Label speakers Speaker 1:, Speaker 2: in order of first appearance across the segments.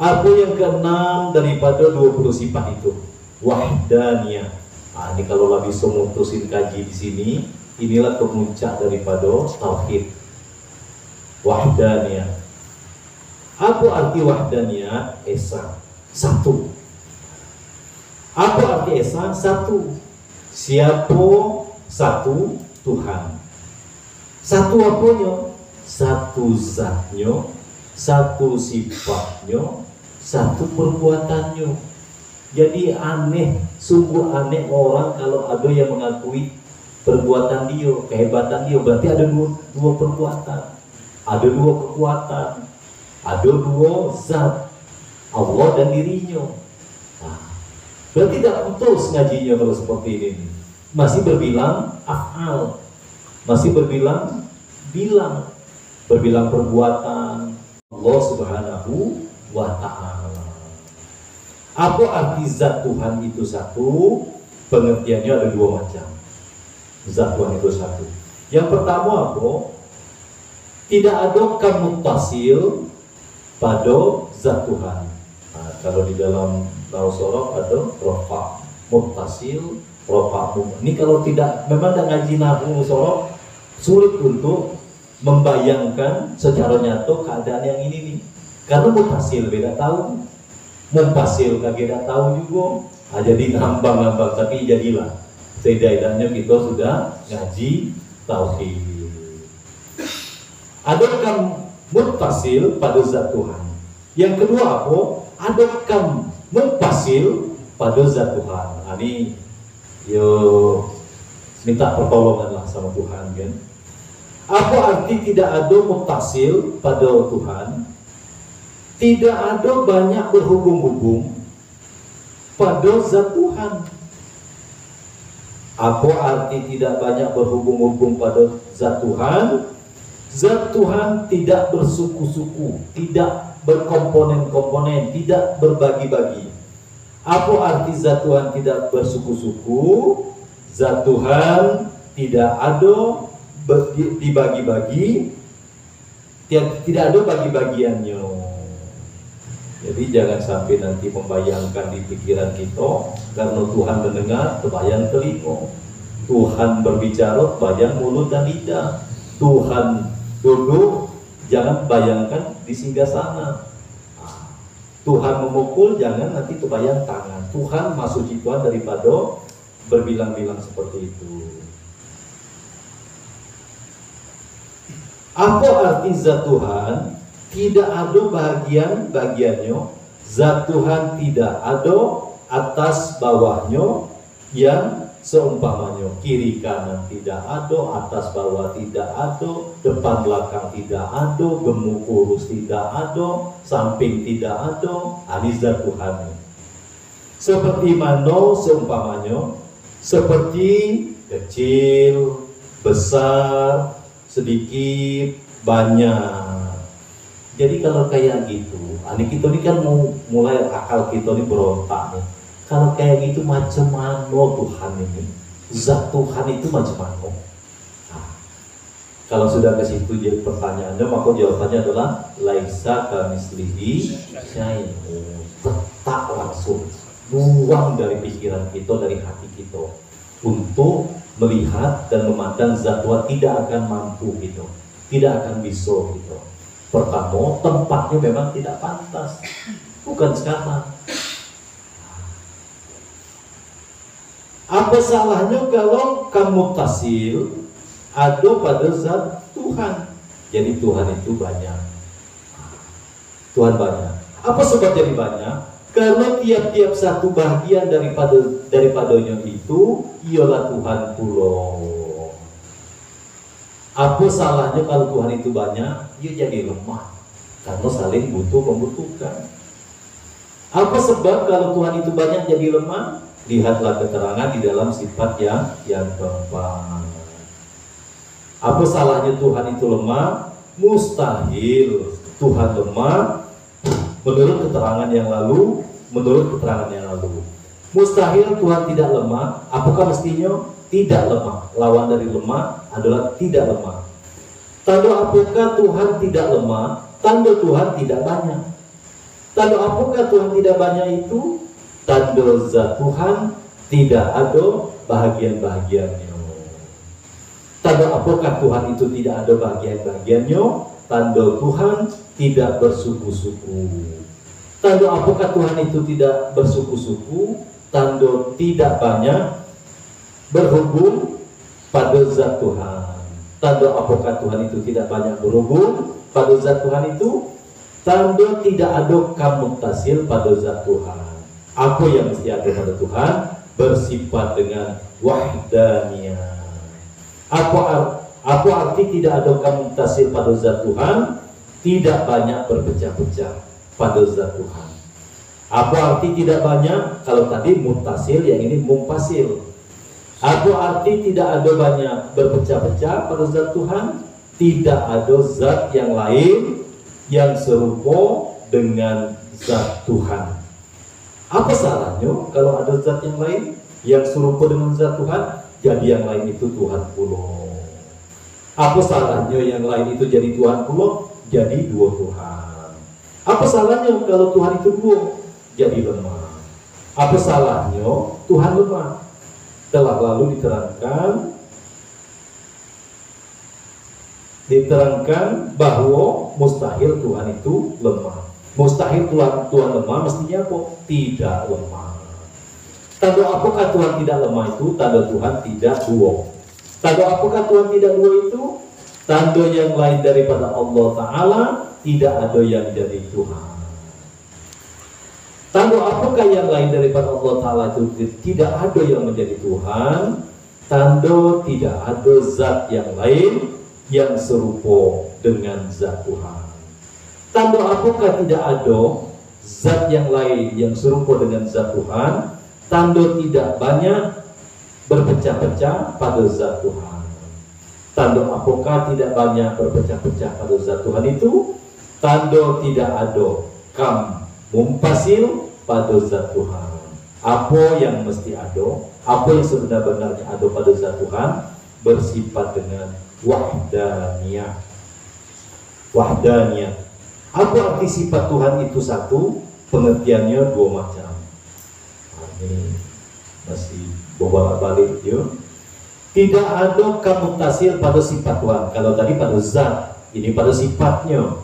Speaker 1: Apa yang keenam daripada 20 sifat itu? Wahdaniyah. Nah, ini kalau lagi mutusin kaji di sini, inilah kemuncak daripada tauhid. Wahdaniyah. Apa arti wahdaniyah? Esa, satu. Apa arti esa? Satu. Siapa? Satu Tuhan. Satu apanya? Satu zatnya, satu sifatnya, satu perbuatannya. Jadi aneh, sungguh aneh orang kalau ada yang mengakui perbuatan dia, kehebatan dia. Berarti ada dua perbuatan, ada dua kekuatan, ada dua zat, Allah dan dirinya. Nah, berarti tidak putus ngajinya kalau seperti ini. Masih berbilang af'al, masih berbilang perbuatan Allah Subhanahu wa ta'ala. Apa arti zat Tuhan itu satu? Pengertiannya ada dua macam. Zat Tuhan itu satu. Yang pertama apa? Tidak ada kamuttasil pada zat Tuhan. Nah, kalau di dalam Nahu Sorok ada rofa muttasil, rofa mum. Ini kalau tidak, memang tidak ngaji Nahu Sorok, sulit untuk membayangkan secara nyata keadaan yang ini nih. Karena mutasil beda tahu, mumpasil beda tahu juga. Nah, jadi ngambang-ngambang, tapi jadilah setidaknya kita sudah ngaji tauhid. Adakah mutasil pada zat Tuhan? Yang kedua apa? Adakah mumpasil pada zat Tuhan? Nah, ini yo minta pertolongan lah sama Tuhan kan. Apa arti tidak ada mutasil pada Tuhan? Tidak ada banyak berhubung-hubung pada zat Tuhan. Apa arti tidak banyak berhubung-hubung pada zat Tuhan? Zat Tuhan tidak bersuku-suku, tidak berkomponen-komponen, tidak berbagi-bagi. Apa arti zat Tuhan tidak bersuku-suku? Zat Tuhan tidak ada dibagi-bagi, tidak ada bagi-bagiannya. Jadi jangan sampai nanti membayangkan di pikiran kita, karena Tuhan mendengar, terbayang telinga. Tuhan berbicara, bayang mulut dan lidah. Tuhan duduk, jangan bayangkan di singgasana. Tuhan memukul, jangan nanti terbayang tangan. Tuhan masuk ciptaan daripada berbilang-bilang seperti itu. Apa arti zat Tuhan? Tidak ada bagian-bagiannya. Zat Tuhan tidak ada atas bawahnya yang seumpamanya. Kiri kanan tidak ada, atas bawah tidak ada, depan belakang tidak ada, gemuk kurus tidak ada, samping tidak ada. Ini zat Tuhan. Seperti mana seumpamanya? Seperti kecil, besar, sedikit, banyak. Jadi kalau kayak gitu, kita ini kan mulai akal kita ini berontak nih. Kalau kayak gitu macam mana Tuhan ini? Zat Tuhan itu macam mana? Nah, kalau sudah ke situ jadi pertanyaannya, maka jawabannya adalah laisa kamitslihi syai'un. Tetap langsung buang dari pikiran kita, dari hati kita untuk melihat dan memandang zat Tuhan. Tidak akan mampu gitu, tidak akan bisa gitu. Pertama, tempatnya memang tidak pantas, bukan sekarang. Apa salahnya kalau kamu tasil ada pada zat Tuhan? Jadi Tuhan itu banyak. Tuhan banyak. Apa sebab jadi banyak? Karena tiap-tiap satu bagian daripadanya itu ialah Tuhan pula. Apa salahnya kalau Tuhan itu banyak? Dia jadi lemah, karena saling membutuhkan. Apa sebab kalau Tuhan itu banyak jadi lemah? Lihatlah keterangan di dalam sifat yang keempat. Apa salahnya Tuhan itu lemah? Mustahil Tuhan lemah menurut keterangan yang lalu. Mustahil Tuhan tidak lemah. Apakah mestinya? Tidak lemah. Lawan dari lemah adalah tidak lemah. Tanda apakah Tuhan tidak lemah? Tanda Tuhan tidak banyak. Tanda apakah Tuhan tidak banyak itu? Tanda zat Tuhan tidak ada bahagian-bahagiannya. Tanda apakah Tuhan itu tidak ada bahagian-bahagiannya? Tanda Tuhan tidak bersuku-suku. Tanda apakah Tuhan itu tidak bersuku-suku? Tanda tidak banyak berhubung pada zat Tuhan. Tanda apakah Tuhan itu tidak banyak berhubung pada zat Tuhan itu? Tanda tidak ada kamutasil pada zat Tuhan. Apa yang mesti ada pada Tuhan? Bersifat dengan wahdaniyah. Apa arti tidak ada kamutasil pada zat Tuhan? Tidak banyak berpecah-pecah pada zat Tuhan. Apa arti tidak banyak? Kalau tadi mutasil, yang ini mumpasil. Apa arti tidak ada banyak berpecah-pecah pada zat Tuhan? Tidak ada zat yang lain yang serupa dengan zat Tuhan. Apa salahnya kalau ada zat yang lain yang serupa dengan zat Tuhan? Jadi yang lain itu Tuhan pula. Apa salahnya yang lain itu jadi Tuhan pula? Jadi dua Tuhan. Apa salahnya kalau Tuhan itu dua? Jadi lemah. Apa salahnya Tuhan lemah? Telah lalu diterangkan bahwa mustahil Tuhan itu lemah. Mustahil Tuhan lemah, mestinya apa? Tidak lemah. Tanda apakah Tuhan tidak lemah itu? Tanda Tuhan tidak dua. Tanda apakah Tuhan tidak dua itu? Tanda yang lain daripada Allah Ta'ala, tidak ada yang jadi Tuhan. Tanda apakah yang lain daripada Allah Ta'ala itu? Tidak ada yang menjadi Tuhan. Tanda tidak ada zat yang lain yang serupa dengan zat Tuhan. Tanda apakah tidak ada zat yang lain yang serupa dengan zat Tuhan? Tanda tidak banyak berpecah-pecah pada zat Tuhan. Tanda apakah tidak banyak berpecah-pecah pada zat Tuhan itu? Tanda tidak ada kam mumpasil pada zat Tuhan. Apa yang mesti ada, apa yang sebenar-benarnya ada pada zat Tuhan, bersifat dengan wahdaniyah. Wahdaniyah. Apa arti sifat Tuhan itu satu? Pengertiannya dua macam. Ini masih bolak-balik ya. Tidak ada kamutasil pada sifat Tuhan. Kalau tadi pada zat, ini pada sifatnya.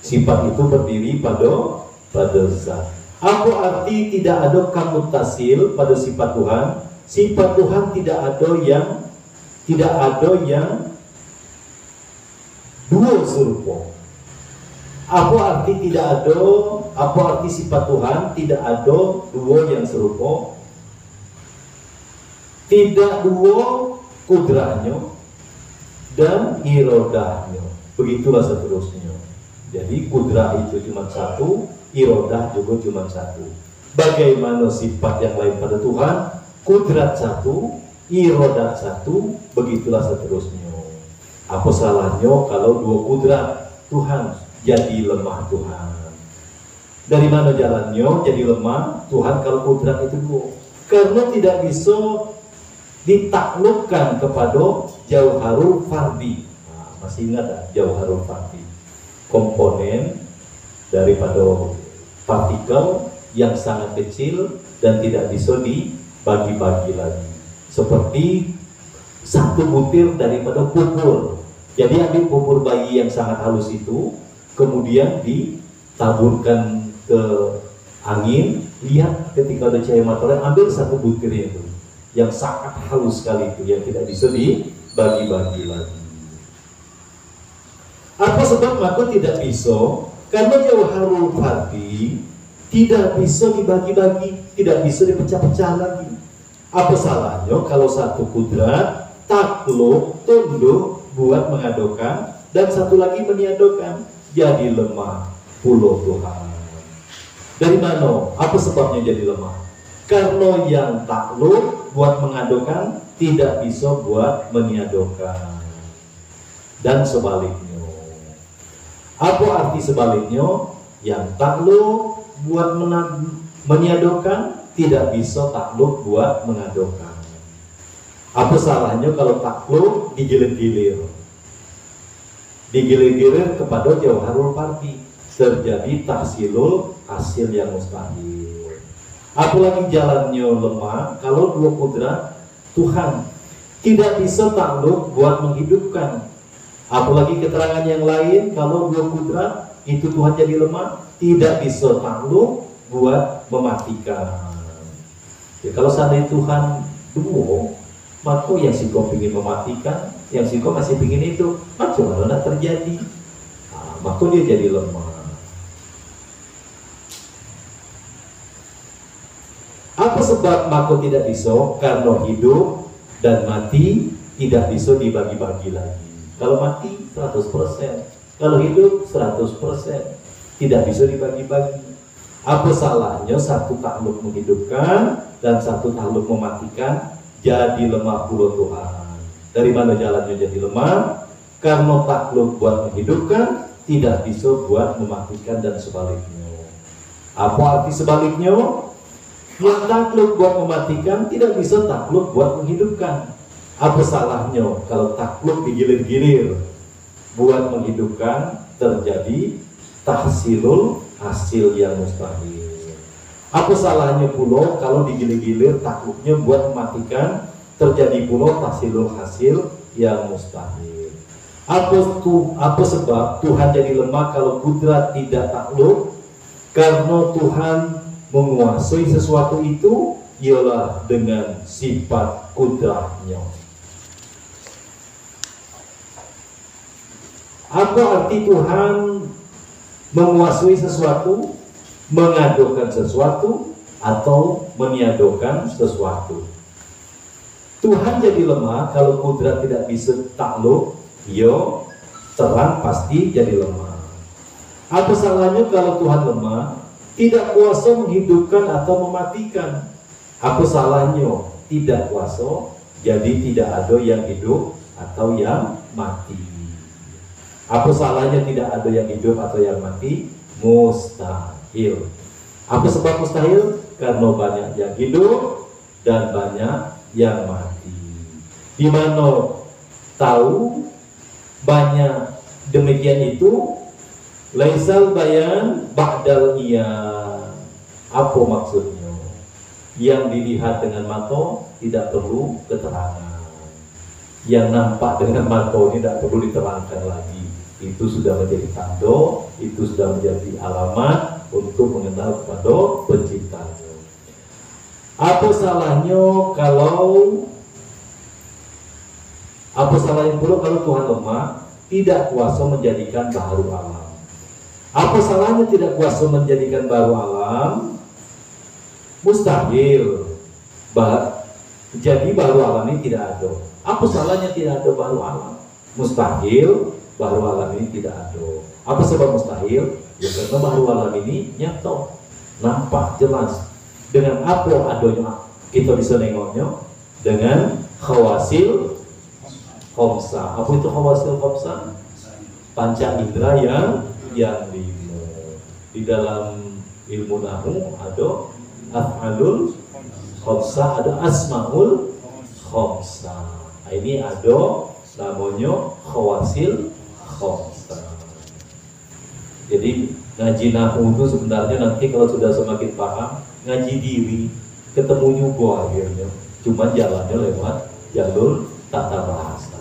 Speaker 1: Sifat itu berdiri pada zat. Apa arti tidak ada kamutasil pada sifat Tuhan? Sifat Tuhan tidak ada yang dua serupa. Apa arti tidak ada? Apa arti sifat Tuhan tidak ada dua yang serupa? Tidak dua kudrahnya dan irodahnya. Begitulah seterusnya. Jadi kudrah itu cuma satu, irodah juga cuma satu. Bagaimana sifat yang lain pada Tuhan? Kudrat satu, irodah satu, begitulah seterusnya. Apa salahnya kalau dua kudrat Tuhan jadi lemah Tuhan? Dari mana jalannya jadi lemah Tuhan kalau kudrat itu dua? Karena tidak bisa ditaklukkan kepada jauharul fardi. Masih ingat tak jauharul fardi? Komponen daripada partikel yang sangat kecil dan tidak bisa dibagi-bagi lagi. Seperti satu butir daripada pupur. Jadi ambil pupur bayi yang sangat halus itu, kemudian ditaburkan ke angin. Lihat ketika ada cahaya matahari, ambil satu butir itu yang sangat halus sekali itu, yang tidak bisa dibagi-bagi lagi. Apa sebab maka tidak bisa? Karena jauharul fardi tidak bisa dibagi-bagi, tidak bisa dipecah-pecah lagi. Apa salahnya kalau satu kudrat takluk, tunduk buat mengadokan, dan satu lagi meniadakan, jadi lemah pulau Tuhan. Dari mana? Apa sebabnya jadi lemah? Karena yang takluk buat mengadokan tidak bisa buat meniadakan, dan sebaliknya. Apa arti sebaliknya? Yang takluk buat meniadakan tidak bisa takluk buat mengadokan. Apa salahnya kalau takluk digilir-gilir kepada jauharul fardi? terjadi tahsilul hasil yang mustahil. Apalagi jalannya lemah, kalau dua kudrat Tuhan tidak bisa takluk buat menghidupkan. Apalagi keterangan yang lain, kalau dua kudrat itu Tuhan jadi lemah, tidak bisa takluk buat mematikan. Ya, kalau seandainya Tuhan dua, maka yang si kau ingin mematikan, yang si kau masih ingin itu, macam mana terjadi? Nah, maka dia jadi lemah. Apa sebab maka tidak bisa? Karena hidup dan mati tidak bisa dibagi-bagi lagi. Kalau mati 100%, kalau hidup 100%, tidak bisa dibagi-bagi. Apa salahnya satu takluk menghidupkan dan satu takluk mematikan? Jadi lemah pula Tuhan. Dari mana jalannya jadi lemah? Karena takluk buat menghidupkan, tidak bisa buat mematikan dan sebaliknya. Apa arti sebaliknya? Yang takluk buat mematikan tidak bisa takluk buat menghidupkan. Apa salahnya kalau takluk digilir-gilir buat menghidupkan, terjadi tahsilul hasil yang mustahil. Apa salahnya pula kalau digilir-gilir takluknya buat mematikan, terjadi pula tahsilul hasil yang mustahil. Apa sebab Tuhan jadi lemah kalau kudrat tidak takluk? Karena Tuhan menguasai sesuatu itu ialah dengan sifat kudratnya. Apa arti Tuhan menguasai sesuatu, mengadokan sesuatu, atau meniadakan sesuatu? Tuhan jadi lemah kalau kudrat tidak bisa takluk, yo terang pasti jadi lemah. Apa salahnya kalau Tuhan lemah, tidak kuasa menghidupkan atau mematikan? Apa salahnya tidak kuasa, jadi tidak ada yang hidup atau yang mati? Apa salahnya tidak ada yang hidup atau yang mati? Mustahil. Apa sebab mustahil? Karena banyak yang hidup dan banyak yang mati. Di mana tahu banyak demikian itu? Laisal bayan ba'dal iyan. Apa maksudnya? Yang dilihat dengan mata tidak perlu keterangan. Yang nampak dengan mata tidak perlu diterangkan lagi. Itu sudah menjadi tanda, itu sudah menjadi alamat untuk mengenal kepada penciptanya. Apa salahnya pula kalau Tuhan lemah, tidak kuasa menjadikan baharu alam? Apa salahnya tidak kuasa menjadikan baru alam? Mustahil. Jadi baru alam ini tidak ada. Apa salahnya tidak ada baru alam? Mustahil. Baru alam ini tidak ada. Apa sebab mustahil? Ya karena baru alam ini nyata, nampak jelas. Dengan apa adanya kita bisa nengoknya? Dengan khawasil khamsah. Apa itu khawasil khamsah? Panca indera yang lima. Di dalam ilmu nahwu ada af'alul khamsah, ada asmaul khamsah. Nah, ini ada namanya khawasil khamsah. Jadi ngaji nahwu itu sebenarnya nanti kalau sudah semakin paham, ngaji diri ketemu juga akhirnya. Cuma jalannya lewat jalur tata bahasa.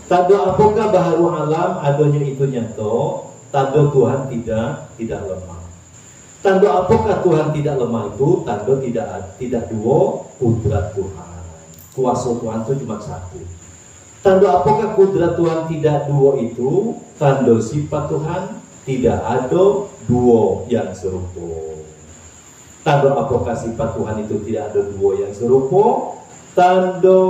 Speaker 1: Tanda apakah baharu alam adanya itu nyata? Tanda Tuhan tidak lemah. Tanda apakah Tuhan tidak lemah itu? Tanda tidak dua kudrat Tuhan. Kuasa Tuhan itu cuma satu. Tanda apakah kudrat Tuhan tidak dua itu? Tanda sifat Tuhan tidak ada dua yang serupa. Tanda apakah sifat Tuhan itu tidak ada dua yang serupa? Tanda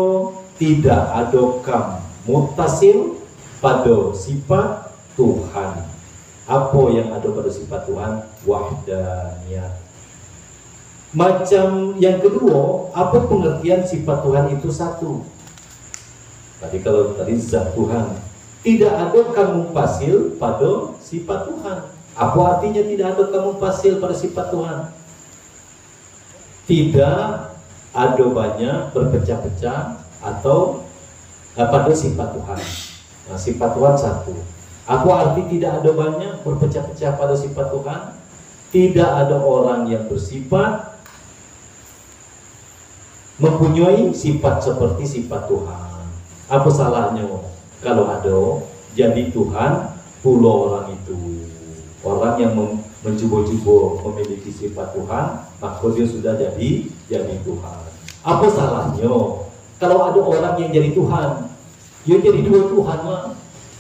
Speaker 1: tidak ada kam mutasil pada sifat Tuhan. Apa yang ada pada sifat Tuhan? Wahdaniyat. Macam yang kedua, apa pengertian sifat Tuhan itu satu? Kalau tadi zat Tuhan, tidak ada kamu pasil pada sifat Tuhan. Apa artinya tidak ada kamu pasil pada sifat Tuhan? Tidak ada banyak berpecah-pecah atau pada sifat Tuhan. Nah, sifat Tuhan satu. Apa arti tidak ada banyak berpecah-pecah pada sifat Tuhan? Tidak ada orang yang bersifat mempunyai sifat seperti sifat Tuhan. Apa salahnya kalau ada jadi Tuhan pula orang itu? Orang yang mencoba-coba memiliki sifat Tuhan, maka dia sudah jadi Tuhan. Apa salahnya kalau ada orang yang jadi Tuhan? Dia jadi dua Tuhan lah.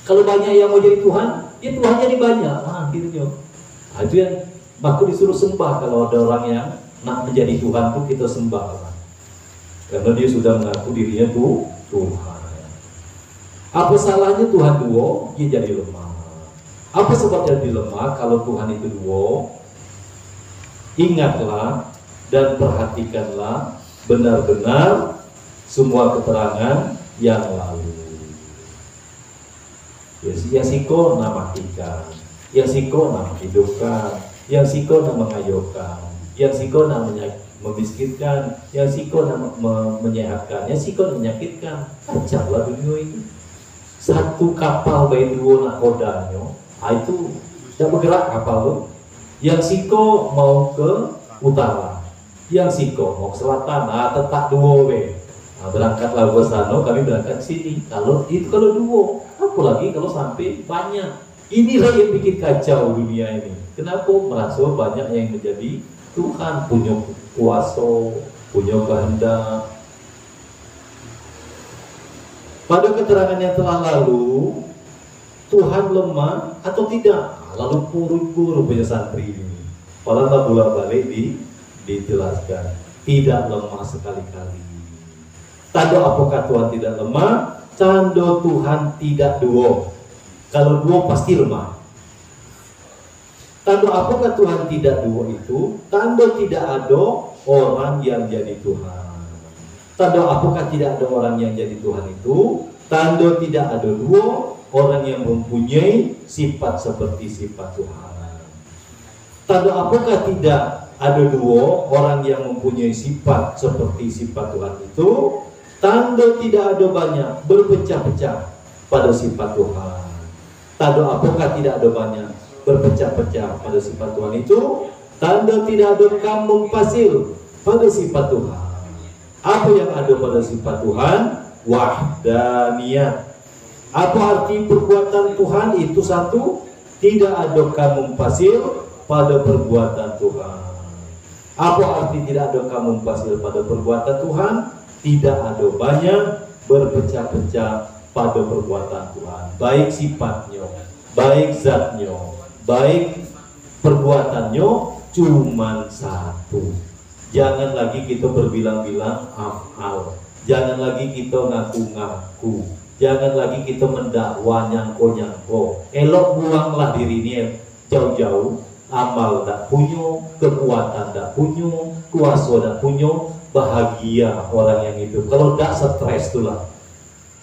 Speaker 1: Kalau banyak yang mau jadi Tuhan, ya Tuhan jadi banyak. Akhirnya, itu yang maka disuruh sembah. Kalau ada orang yang nak menjadi Tuhan tuh kita sembah lah. Karena dia sudah mengaku dirinya tuh Tuhan. Apa salahnya Tuhan dua? Dia jadi lemah. Apa sebab jadi lemah kalau Tuhan itu dua? Ingatlah dan perhatikanlah benar-benar semua keterangan yang lalu. Yang siko nama matikan, yang siko nama hidupkan, yang siko nama mengayokan, yang siko nama memiskinkan, yang siko nama menyehatkan, yang siko menyakitkan. Kacau lah dunia ini. Satu kapal bayi dua nakodanya. Itu tidak bergerak kapal tuh. Yang siko mau ke utara, yang siko mau ke selatan. Tetap dua we. Berangkatlah ke sana, kami berangkat sini. Kalau dua, apalagi kalau sampai banyak. Inilah yang bikin kacau dunia ini. Kenapa merasa banyak yang menjadi Tuhan, punya kuasa, punya kehendak. Pada keterangan yang telah lalu, Tuhan lemah atau tidak? Lalu guru punya santri ini. Malah bola balik dijelaskan. Tidak lemah sekali-kali. Tanda apakah Tuhan tidak lemah? Tanda Tuhan tidak dua. Kalau dua pasti lemah. Tanda apakah Tuhan tidak dua itu? Tanda tidak ada orang yang jadi Tuhan. Tanda apakah tidak ada orang yang jadi Tuhan itu? Tanda tidak ada dua orang yang mempunyai sifat seperti sifat Tuhan. Tanda apakah tidak ada dua orang yang mempunyai sifat seperti sifat Tuhan itu? Tanda tidak ada banyak berpecah-pecah pada sifat Tuhan. Tanda apakah tidak ada banyak berpecah-pecah pada sifat Tuhan itu? Tanda tidak ada kambung pasir pada sifat Tuhan. Apa yang ada pada sifat Tuhan? Wahdaniyah. Apa arti perbuatan Tuhan itu satu? Tidak ada kambung pasir pada perbuatan Tuhan. Apa arti tidak ada kambung pasir pada perbuatan Tuhan? Tidak ada banyak berpecah-pecah pada perbuatan Tuhan. Baik sifatnya, baik zatnya, baik perbuatannya, cuman satu. Jangan lagi kita berbilang-bilang af'al. Jangan lagi kita ngaku-ngaku. Jangan lagi kita mendakwa nyangko-nyangko. Elok buanglah diri ini jauh-jauh. Amal tak punya, kekuatan tak punya, kuasa tak punya. Bahagia orang yang itu. Kalau tak stres itulah.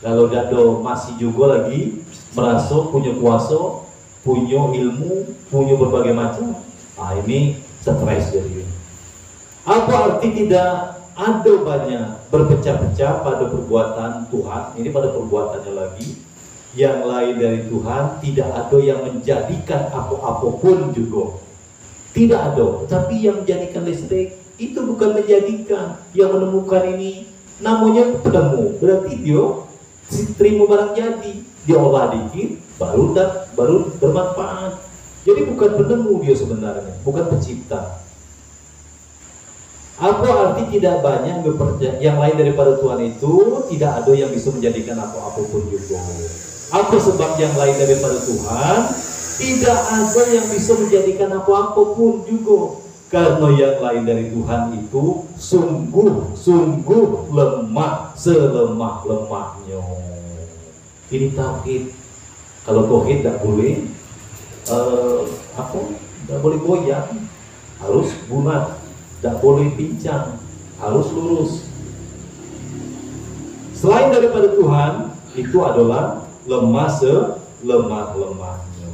Speaker 1: Kalau tak do masih juga lagi merasa punya kuasa, punya ilmu, punya berbagai macam. Ini stres jadi. Apa arti tidak ada banyak berpecah-pecah pada perbuatan Tuhan? Ini pada perbuatannya lagi. Yang lain dari Tuhan, tidak ada yang menjadikan apa-apapun juga. Tidak ada. Tapi yang menjadikan listrik itu bukan menjadikan. Yang menemukan ini namanya penemu. Berarti dia terima barang jadi. Dia olah dikit, baru bermanfaat. Jadi bukan penemu dia sebenarnya, bukan pencipta. Apa arti tidak banyak yang lain daripada Tuhan itu? Tidak ada yang bisa menjadikan apa-apapun juga. Apa sebab yang lain daripada Tuhan? Tidak ada yang bisa menjadikan apa-apapun juga. Karena yang lain dari Tuhan itu sungguh lemah, selemah-lemahnya. Ini tauhid. Kalau tauhid tidak boleh tidak boleh goyang, harus bulat. Tidak boleh pincang, harus lurus. Selain daripada Tuhan, itu adalah lemah selemah-lemahnya.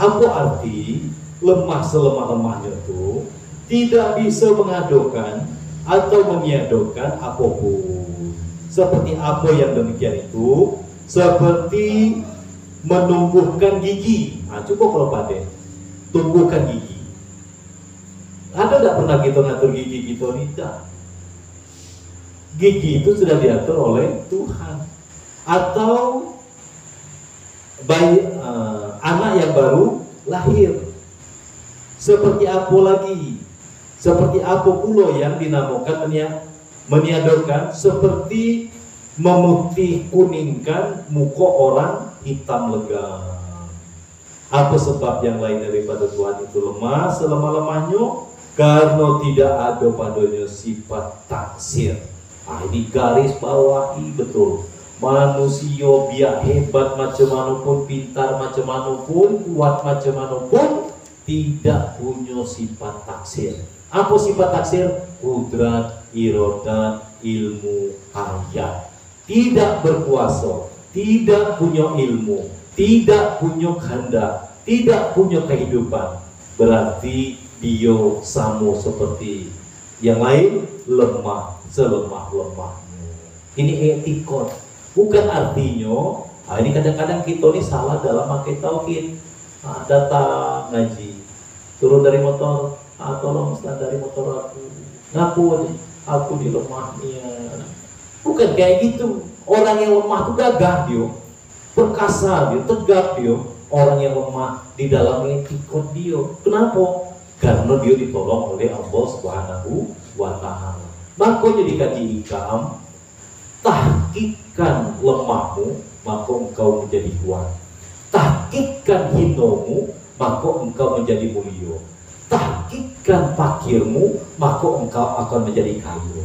Speaker 1: Apa arti lemah selemah-lemahnya itu? Tidak bisa mengadukan, atau meniadakan apapun. Seperti apa yang demikian itu? Seperti menumbuhkan gigi. Nah, coba kalau paden, tumbuhkan gigi. Ada tidak pernah kita ngatur gigi kita? Tidak. Gigi itu sudah diatur oleh Tuhan. Atau bayi, anak yang baru lahir. Seperti apa lagi? Seperti apa pula yang dinamakan meniadakan? Seperti memutih kuningkan muka orang hitam legam. Apa sebab yang lain daripada Tuhan itu lemah selemah-lemahnya? Karena tidak ada padanya sifat taksir. Ini garis bawahi betul. Manusia biar hebat macam mana pun, pintar macam mana pun, kuat macam mana pun, tidak punya sifat taksir. Apa sifat taksir? Kudrat, irodat, ilmu, hayat. Tidak berkuasa, tidak punya ilmu, tidak punya kehendak, tidak punya kehidupan. Berarti dia sama seperti yang lain, lemah selemah-lemahnya. Ini etikot. Bukan artinya, ini kadang-kadang kita ini salah dalam pakai tauhid. Datang ngaji, turun dari motor, tolong Ustaz dari motor aku, ngaku aku di lemahnya. Bukan kayak gitu. Orang yang lemah itu gagah dia, perkasa dia, tegap dia. Orang yang lemah di dalam etikot dia. Kenapa? Karena dia ditolong oleh Allah Subhanahu wa Ta'ala. Makanya dikaji ikam, tahkikkan lemahmu, maka engkau menjadi kuat. Tahkikkan hinamu, maka engkau menjadi mulia. Tahkikkan fakirmu, maka engkau akan menjadi kaya.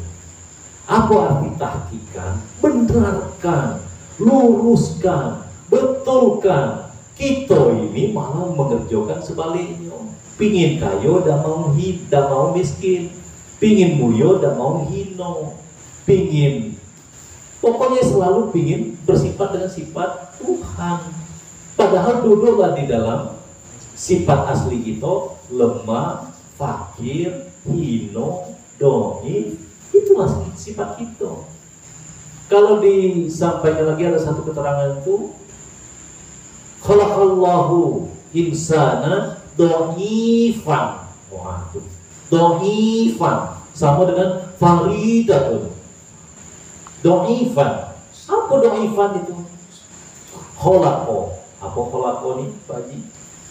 Speaker 1: Apa arti tahkikkan? Benarkan, luruskan, betulkan. Kita ini malah mengerjakan sebaliknya. Pingin kaya dan mau miskin, pingin mulia dan mau hina, pokoknya selalu pingin bersifat dengan sifat Tuhan. Padahal duduklah di dalam sifat asli kita, lemah, fakir, hino, dhaif. Itulah sifat kita. Kalau disampaikan lagi ada satu keterangan itu, khalaqallahu insana dhaifan. Waduh, dhaifan sama dengan faridatun. Dhaifan. Apa dhaifan itu? Khalaqo. Apa khalaqo nih, Pak Haji?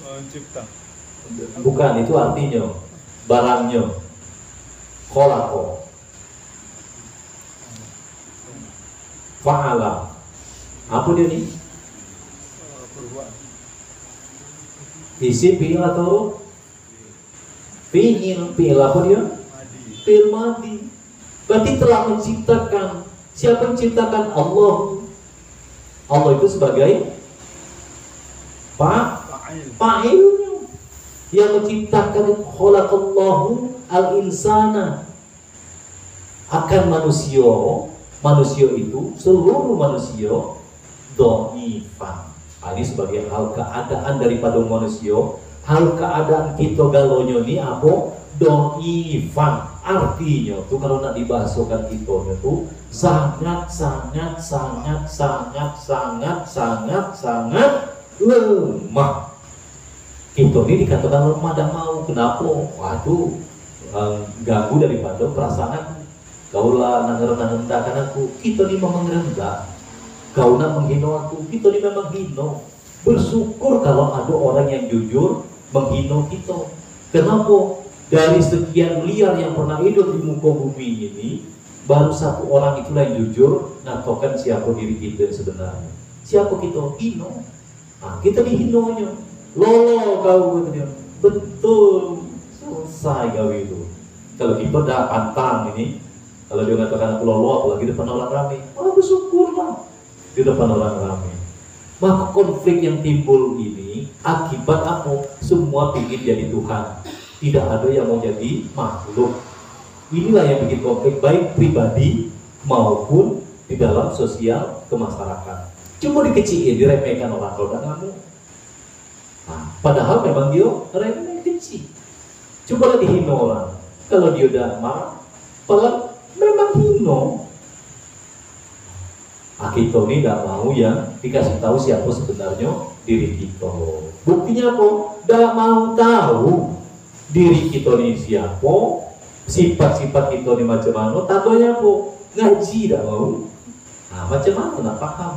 Speaker 2: Mencipta.
Speaker 1: Bukan, itu artinya barangnya. Khalaqo. Fa'ala. Apa dia nih?
Speaker 2: Berbuat.
Speaker 1: Isi fi'il atau fi'il? Fi'il apa dia? Fi'il madi. Berarti telah menciptakan. Siapa menciptakan? Allah. Allah itu sebagai fa'ilnya. Yang menciptakan khalaqallahu al-insana. Akan manusia. Manusia itu, seluruh manusia dhaifan. Ini sebagai hal keadaan daripada manusia. Hal keadaan kita galonyo ini apa? Dhaifan. Artinya tuh kalau nak dibahasakan kita itu sangat lemah. Kita ini dikatakan lemah dan mau. Kenapa? Waduh, ganggu daripada perasaan. Kaulah nangger-nangger aku, kita ini memang rendah. Kau nak menghina aku, kita ini memang hina. Bersyukur kalau ada orang yang jujur menghina kita. Kenapa? Dari sekian miliar yang pernah hidup di muka bumi ini, baru satu orang itulah yang jujur ngatakan siapa diri kita yang sebenarnya. Siapa kita? Hina. Nah, kita dihinonya. Lolo kau katanya. Betul. Selesai kau itu. Kalau kita dah pantang ini, kalau dia mengatakan aku lolo, apalagi depan orang ramai, bersyukurlah di depan orang ramai. Maka konflik yang timbul ini akibat apa? Semua ingin jadi Tuhan, tidak ada yang mau jadi makhluk. Inilah yang bikin konflik baik pribadi maupun di dalam sosial kemasyarakatan. Cuma dikecilin, diremehkan orang kalau udah ngamuk. Nah, padahal memang dia remeh kecil. Cobalah dihina orang. Kalau dia udah marah, Padahal memang hino. Kita ini tidak mau yang dikasih tahu siapa sebenarnya diri kita. Buktinya apa? Tidak mau tahu diri kita ini siapa, sifat-sifat kita ini macam mana. Tatonya apa? Ngaji tidak mau. Nah, macam mana tidak paham.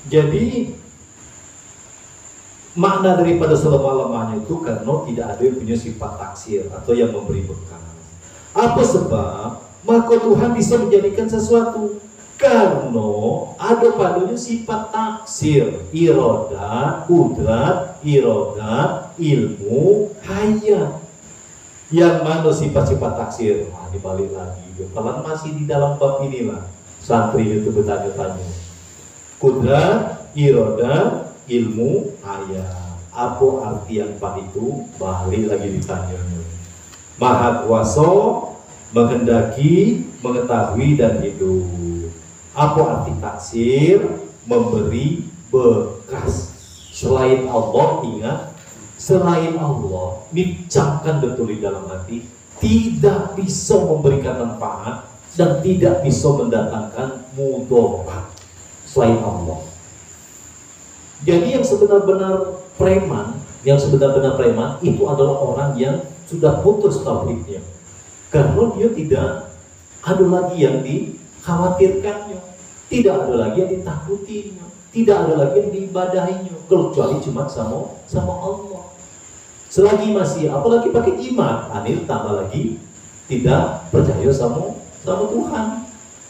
Speaker 1: Jadi makna daripada selemah-lemahnya itu karena tidak ada yang punya sifat taksir atau yang memberi bekas. Apa sebab? Maka Tuhan bisa menjadikan sesuatu karena ada padanya sifat taksir, irodat, kudrat, irodat, ilmu, hayat. Yang mana sifat-sifat taksir? Nah, dibalik lagi. Kalau masih di dalam bab inilah santri itu bertanya-tanya. Kudrat, irodat, ilmu, hayat. Apa arti yang empat itu? Balik lagi ditanya. Maha kuasa, menghendaki, mengetahui dan hidup. Apa arti taksir? Memberi bekas. Selain Allah, ingat, selain Allah, dicamkan betul di dalam hati, tidak bisa memberikan manfaat dan tidak bisa mendatangkan mudarat selain Allah. Jadi yang sebenar-benar preman, itu adalah orang yang sudah putus tauhidnya. Karena dia tidak ada lagi yang dikhawatirkannya, tidak ada lagi yang ditakutinya, tidak ada lagi yang diibadahinya, kecuali cuma sama Allah. Selagi masih, apalagi pakai iman, anil tambah lagi tidak percaya sama Tuhan,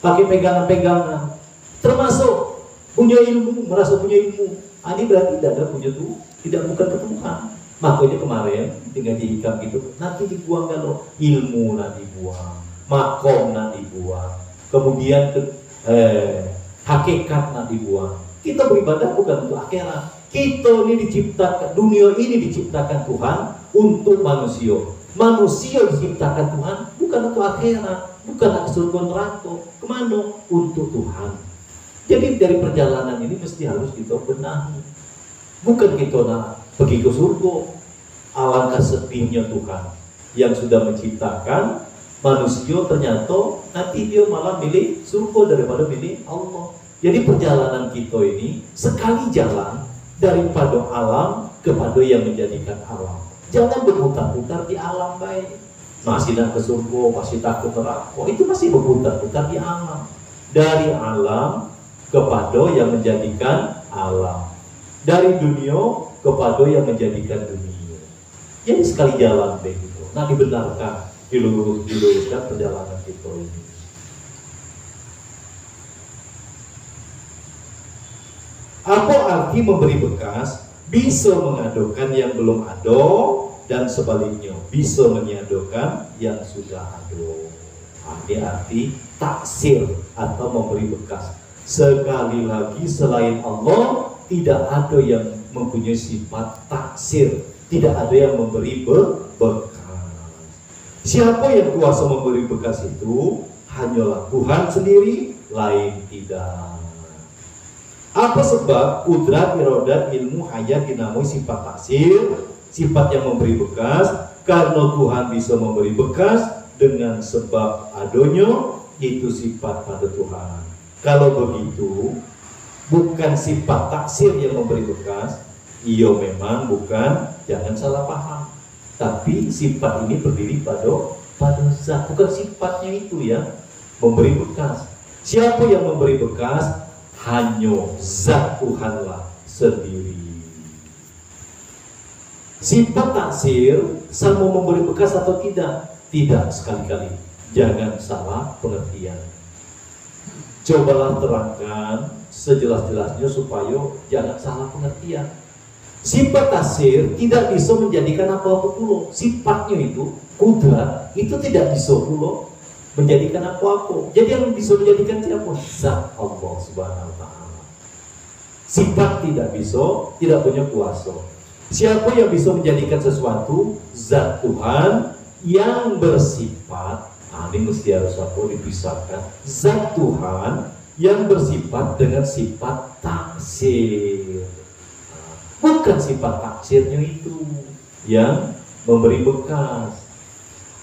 Speaker 1: pakai pegangan-pegangan, termasuk punya ilmu, merasa punya ilmu, ini berarti tidak punya tuh, bukan ke Tuhan. Makanya kemarin tinggal dihikam gitu, nanti dibuang kalau ilmu nanti dibuang, makom nanti dibuang, kemudian hakikat nanti dibuang. Kita beribadah bukan untuk akhirat. Kita ini diciptakan, dunia ini diciptakan Tuhan untuk manusia. Manusia diciptakan Tuhan bukan untuk akhirat, bukan untuk surga neraka. Kemana? Untuk Tuhan. Jadi dari perjalanan ini mesti harus kita benahi. Bukan kita nak pergi ke surga. Alangkah sedihnya Tuhan yang sudah menciptakan manusia, ternyata nanti dia malah milih surga daripada milih Allah. Jadi perjalanan kita ini sekali jalan daripada alam kepada yang menjadikan alam. Jangan berputar-putar di alam baik. Masih nak ke surga, masih takut neraka, itu masih berputar-putar di alam. Dari alam kepada yang menjadikan alam. Dari dunia kepada yang menjadikan dunia. Jadi sekali jalan begitu. Nah, dibenarkan, diluruskan perjalanan kita ini. Apa arti memberi bekas? Bisa mengadokan yang belum ada dan sebaliknya bisa menyadokan yang sudah ada. Ini arti taksir atau memberi bekas. Sekali lagi selain Allah tidak ada yang mempunyai sifat taksir, tidak ada yang memberi bekas. Siapa yang kuasa memberi bekas itu? Hanyalah Tuhan sendiri, lain tidak. Apa sebab kudrat, irodat, ilmu, hayat dinamai sifat taksir, sifat yang memberi bekas? Karena Tuhan bisa memberi bekas dengan sebab adanya itu sifat pada Tuhan. Kalau begitu, bukan sifat taksir yang memberi bekas. Iya memang bukan, jangan salah paham. Tapi sifat ini berdiri pada zat, bukan sifatnya itu ya memberi bekas. Siapa yang memberi bekas? Hanya zat Tuhanlah sendiri. Sifat taksir sama memberi bekas atau tidak? Tidak sekali-kali. Jangan salah pengertian. Cobalah terangkan sejelas-jelasnya supaya jangan salah pengertian. Sifat taksir tidak bisa menjadikan apa-apa pula. Sifatnya itu, kudrat, itu tidak bisa pula menjadikan apa-apa. Jadi yang bisa menjadikan siapa? Zat Allah Subhanahu wa ta'ala. Sifat tidak bisa, tidak punya kuasa. Siapa yang bisa menjadikan sesuatu? Zat Tuhan yang bersifat, ini mesti harus apa dipisahkan. Zat Tuhan yang bersifat dengan sifat taksir. Bukan sifat taksirnya itu yang memberi bekas.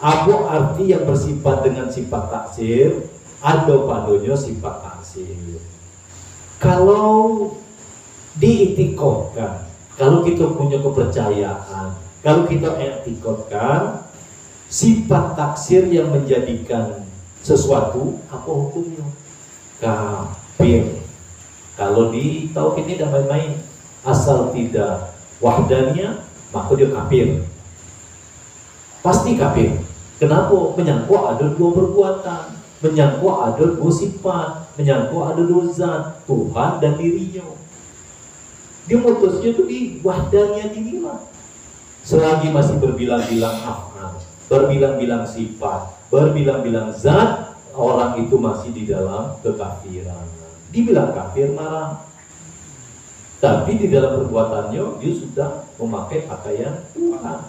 Speaker 1: Apa arti yang bersifat dengan sifat taksir? Ada padanya sifat taksir. Kalau diitikotkan, kalau kita punya kepercayaan, kalau kita etikotkan sifat taksir yang menjadikan sesuatu, apa hukumnya? Kafir. Kalau di tauhid ini tidak main-main, asal tidak wahdaniyah maka dia kafir, pasti kafir. Kenapa? Menyangkut ada dua perbuatan, menyangkut ada dua sifat, menyangkut ada dua zat, Tuhan dan dirinya. Dia mutusnya itu di wahdaniyah inilah. Selagi masih berbilang-bilang af'al, berbilang-bilang sifat, berbilang-bilang zat, orang itu masih di dalam kekafiran. Dibilang kafir marah, tapi di dalam perbuatannya dia sudah memakai pakaian Tuhan.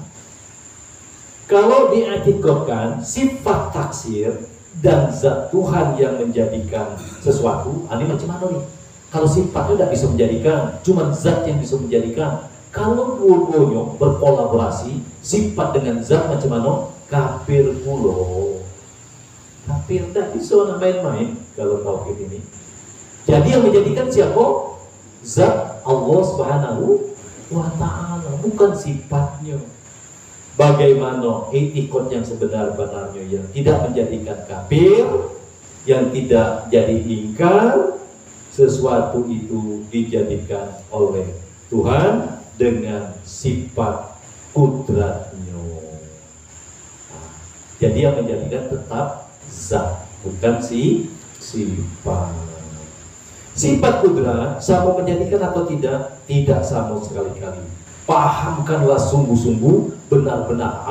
Speaker 1: Kalau diatikotkan sifat taksir dan zat Tuhan yang menjadikan sesuatu, ini macam mana nih? Kalau sifatnya tidak bisa menjadikan, cuma zat yang bisa menjadikan. Kalau dua-duanya berkolaborasi, sifat dengan zat macam mana? Kafir pula. Kafir tidak bisa main-main kalau tauhid ini. Jadi yang menjadikan siapa? Zat Allah Subhanahu wa ta'ala, bukan sifatnya. Bagaimana etikot yang sebenar-benarnya yang tidak menjadikan kafir, yang tidak jadi ingkar, sesuatu itu dijadikan oleh Tuhan dengan sifat kudratnya. Jadi yang menjadikan tetap zat, bukan sifat. Sifat kudrat sama menjadikan atau tidak? Tidak sama sekali-kali. Pahamkanlah sungguh-sungguh benar-benar.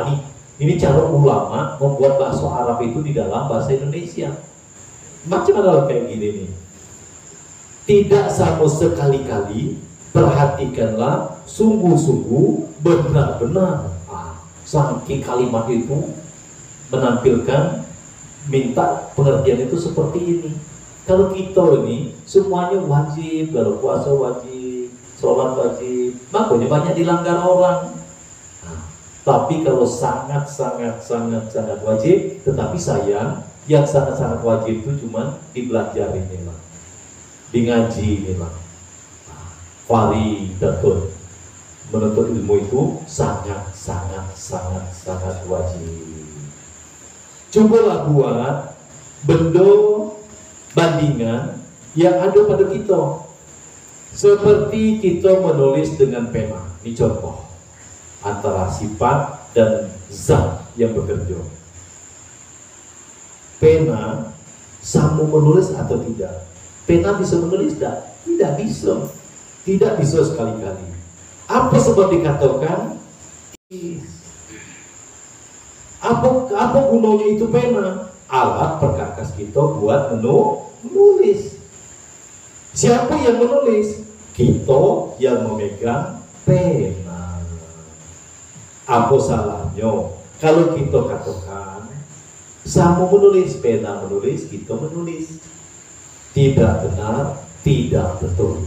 Speaker 1: Ini cara ulama membuat bahasa Arab itu di dalam bahasa Indonesia. Macam mana kayak gini nih? Tidak sama sekali-kali. Perhatikanlah sungguh-sungguh benar-benar. Saking kalimat itu menampilkan minta pengertian itu seperti ini. Kalau kita ini semuanya wajib, kalau puasa wajib, sholat wajib, makanya banyak dilanggar orang. Tapi kalau sangat wajib, tetapi sayang yang sangat wajib itu cuma dipelajari ini lah, di ngaji ini lah. Fari betul, menuntut ilmu itu sangat wajib. Cobalah buat benda bandingan yang ada pada kita, seperti kita menulis dengan pena. Ini contoh antara sifat dan zat yang bekerja. Pena sama menulis atau tidak? Pena bisa menulis tidak? Tidak bisa. Tidak bisa sekali-kali. Apa sebab dikatakan? Apa gunanya itu pena? Alat perkakas kita buat menulis. Siapa yang menulis? Kita yang memegang pena. Apa salahnya kalau kita katakan sama menulis, pena menulis, kita menulis? Tidak benar, tidak betul.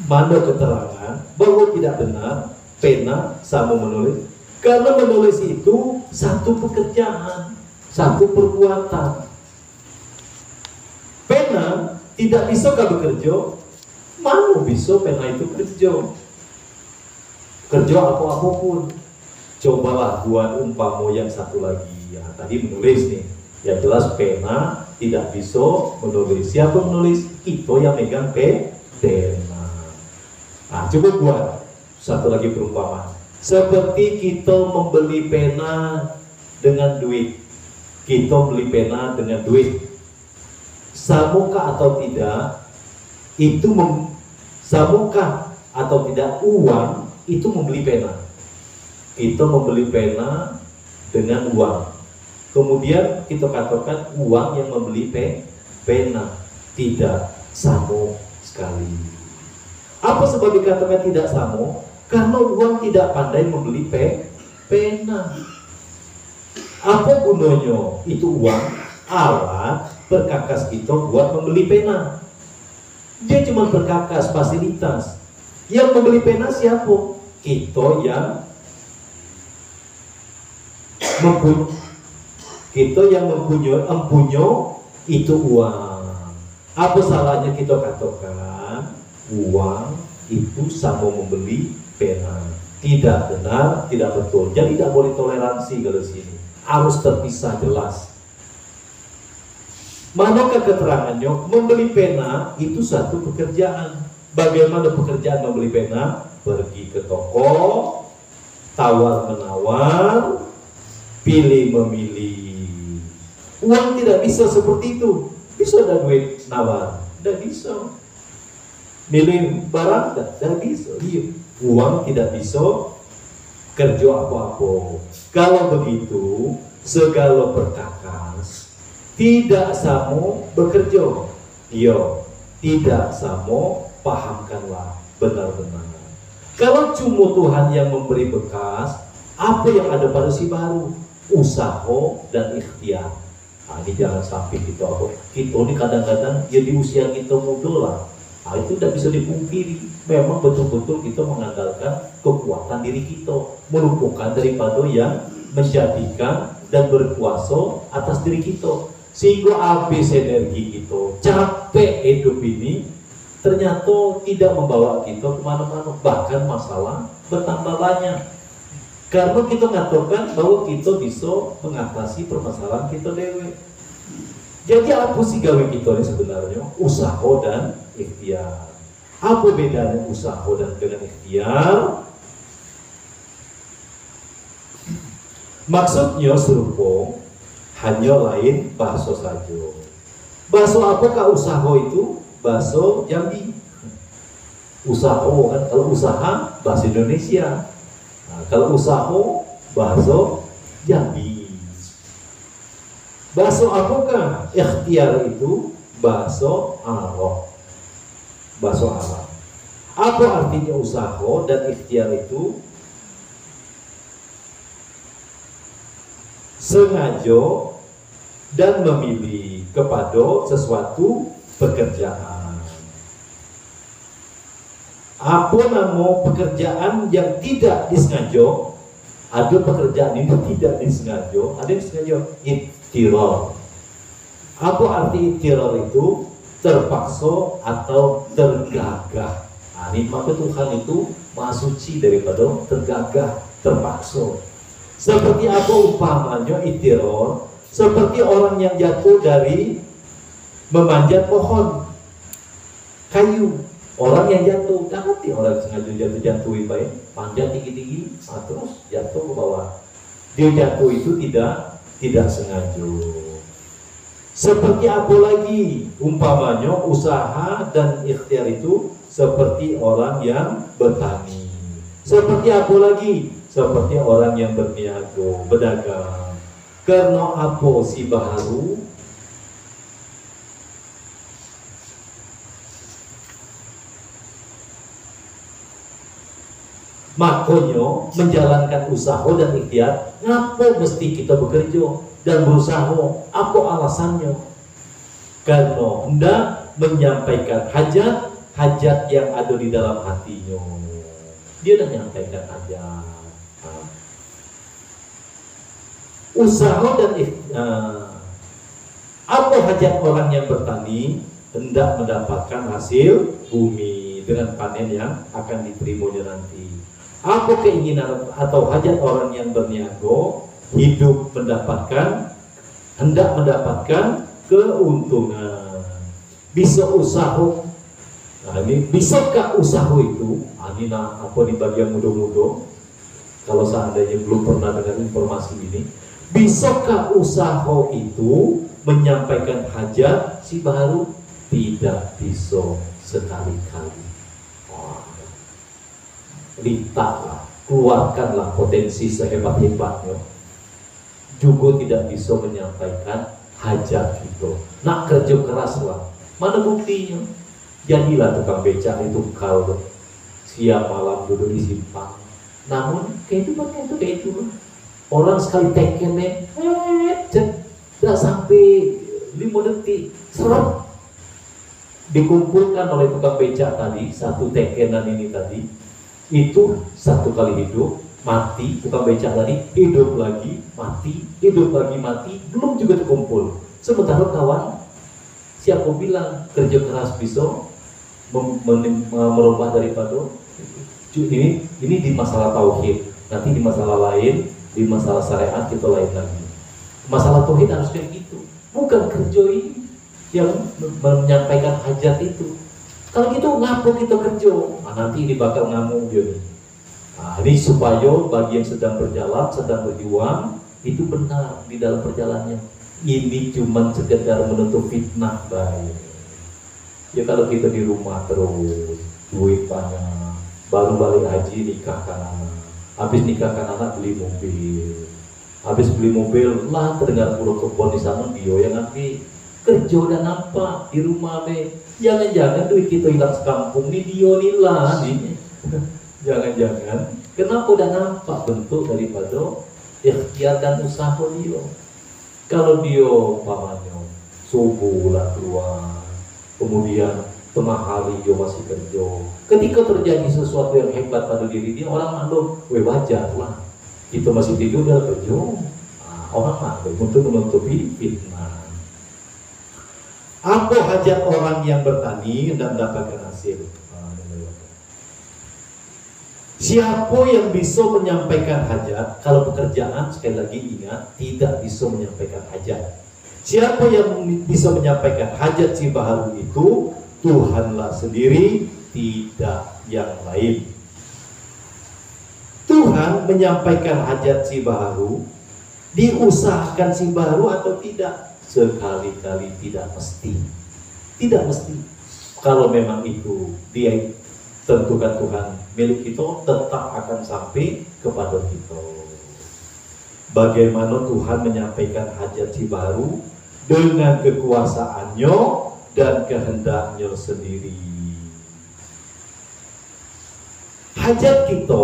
Speaker 1: Mana keterangan bahwa tidak benar pena sama menulis? Karena menulis itu satu pekerjaan, satu perbuatan. Pena tidak bisa bekerja. Mana bisa pena itu kerja? Kerja apapun. Cobalah buat umpama yang satu lagi. Ya, tadi menulis nih. Ya jelas pena tidak bisa menulis. Siapa menulis? Kita yang megang pena. Nah, coba buat satu lagi perumpamaan. Seperti kita membeli pena dengan duit. Kita beli pena dengan duit. Samukah atau tidak? Samukah atau tidak uang itu membeli pena? Kita membeli pena dengan uang. Kemudian kita katakan uang yang membeli pena. Tidak sama sekali. Apa sebab dikatakan tidak sama? Karena uang tidak pandai membeli pena. Apa gunanya? Itu uang, alat perkakas kita buat membeli pena. Dia cuma perkakas, fasilitas. Yang membeli pena siapa? Kita yang kita yang mempunyai itu uang. Apa salahnya kita katakan uang itu sama membeli pena? Tidak benar, tidak betul. Jadi tidak boleh toleransi kalau sini. Harus terpisah jelas. Manakah keterangannya? Membeli pena itu satu pekerjaan. Bagaimana pekerjaan membeli pena? Pergi ke toko, tawar-menawar, pilih-memilih. Uang tidak bisa seperti itu. Bisa ada duit nawar? Tidak bisa. Milih barang? Tidak bisa. Iya. Uang tidak bisa kerja apa-apa. Kalau begitu, segala perkakas tidak sama bekerja. Iya, tidak sama pahamkanlah benar-benar. Kalau cuma Tuhan yang memberi bekas, apa yang ada pada si baru? Usaha dan ikhtiar. Nah, ini jangan sampai kita ini kadang-kadang ya di usia kita muda lah. Nah, itu tidak bisa dipungkiri. Memang betul-betul kita mengandalkan kekuatan diri kita, melumpuhkan daripada yang menjadikan dan berkuasa atas diri kita, sehingga habis energi kita, capek hidup ini, ternyata tidak membawa kita kemana-mana, bahkan masalah bertambah banyak. Karena kita mengatakan bahwa kita bisa mengatasi permasalahan kita dewe. Jadi apa sih gawe kita ini sebenarnya? Usaha dan ikhtiar. Apa bedanya usaha dan dengan ikhtiar? Maksudnya serupa, hanya lain bahasa saja. Bahasa apakah usaha itu? Bahasa Jambi. Usaha kan, kalau usaha bahasa Indonesia. Nah, kalau usaha bahasa Jambi. Bahasa apakah? Ikhtiar itu bahasa Arab. Bahasa Arab. Apa artinya usaha dan ikhtiar itu? Sengaja dan memilih kepada sesuatu pekerjaan. Apa nama pekerjaan yang tidak disengaja? Ada pekerjaan ini tidak disengaja, ada yang disengaja. Ittirar. Apa arti ittirar itu? Terpaksa atau tergagah. Nah, ini maka Tuhan itu maha suci daripada tergagah, terpaksa. Seperti apa umpamanya ittirar? Seperti orang yang jatuh dari memanjat pohon kayu. Orang yang jatuh, jangan orang sengaja jatuh-jatuhin baik, panjat tinggi-tinggi, terus jatuh ke bawah. Dia jatuh itu tidak sengaja. Seperti apa lagi? Umpamanya usaha dan ikhtiar itu seperti orang yang bertani. Seperti apa lagi? Seperti orang yang berniaga, berdagang. Karena apa si baharu? Makanya menjalankan usaha dan ikhtiar, ngapa mesti kita bekerja dan berusaha? Apa alasannya? Karena hendak menyampaikan hajat yang ada di dalam hatinya. Dia dah menyampaikan hajat. Usaha dan apa hajat orang yang bertani? Hendak mendapatkan hasil bumi dengan panen yang akan diterimanya nanti. Apa keinginan atau hajat orang yang berniaga? Hidup hendak mendapatkan keuntungan. Bisa usaha. Nah, ini bisakah usaha itu? Ini apa di bagian muda-muda? Kalau seandainya belum pernah dengar informasi ini, bisakah usaha itu menyampaikan hajat si baru? Tidak bisa sekali-kali. Letaklah, keluarkanlah potensi sehebat-hebatnya, juga tidak bisa menyampaikan hajat itu. Nak kerja keras lah, mana buktinya? Jadilah tukang becak itu kalau siang malam duduk di simpang. Namun kehidupannya itu kayak itu. Orang sekali tekennya, tidak sampai 5 detik, serap dikumpulkan oleh tukang becak tadi, satu tekenan ini tadi. Itu satu kali hidup mati, tukang becak tadi, hidup lagi, mati, hidup lagi, mati, belum juga terkumpul. Sementara kawan, siapa bilang kerja keras bisa merubah daripada ini di masalah tauhid. Nanti di masalah lain, di masalah syariat kita lain lagi. Masalah tauhid harus kayak gitu. Bukan kerja ini yang menyampaikan hajat itu. Kalau gitu ngapain kita kerja? Nah, nanti ini bakal ngamuk dia nih. Nah, ini supaya bagi yang sedang berjalan, sedang berjuang, itu benar di dalam perjalanannya. Ini cuma sekedar menutup fitnah, baik. Ya kalau kita di rumah terus, duit banyak, baru balik haji nikahkan anak, habis nikahkan anak beli mobil, habis beli mobil lah terdengar buruk kebun di sana dia yang nanti kerja dan apa di rumah be, jangan-jangan duit kita hilang sekampung nih dia nih lah nih. Jangan-jangan, kenapa udah nampak bentuk daripada ikhtiar dan usaha dia. Kalau dia pamannya subuh lah keluar, kemudian tengah hari dia masih kerja. Ketika terjadi sesuatu yang hebat pada diri dia, orang maklum, wajar lah. Kita masih tidur dan kerja, orang maklum untuk menutupi fitnah. Apa hajat orang yang bertani dan mendapatkan hasil? Siapa yang bisa menyampaikan hajat? Kalau pekerjaan, sekali lagi ingat, tidak bisa menyampaikan hajat. Siapa yang bisa menyampaikan hajat si baharu itu? Tuhanlah sendiri, tidak yang lain. Tuhan menyampaikan hajat si baharu, diusahakan si baharu atau tidak? Sekali-kali tidak mesti. Tidak mesti. Kalau memang itu dia tentukan Tuhan milik kita, tetap akan sampai kepada kita. Bagaimana Tuhan menyampaikan hajat si baharu dengan kekuasaannya dan kehendaknya sendiri. Hajat kita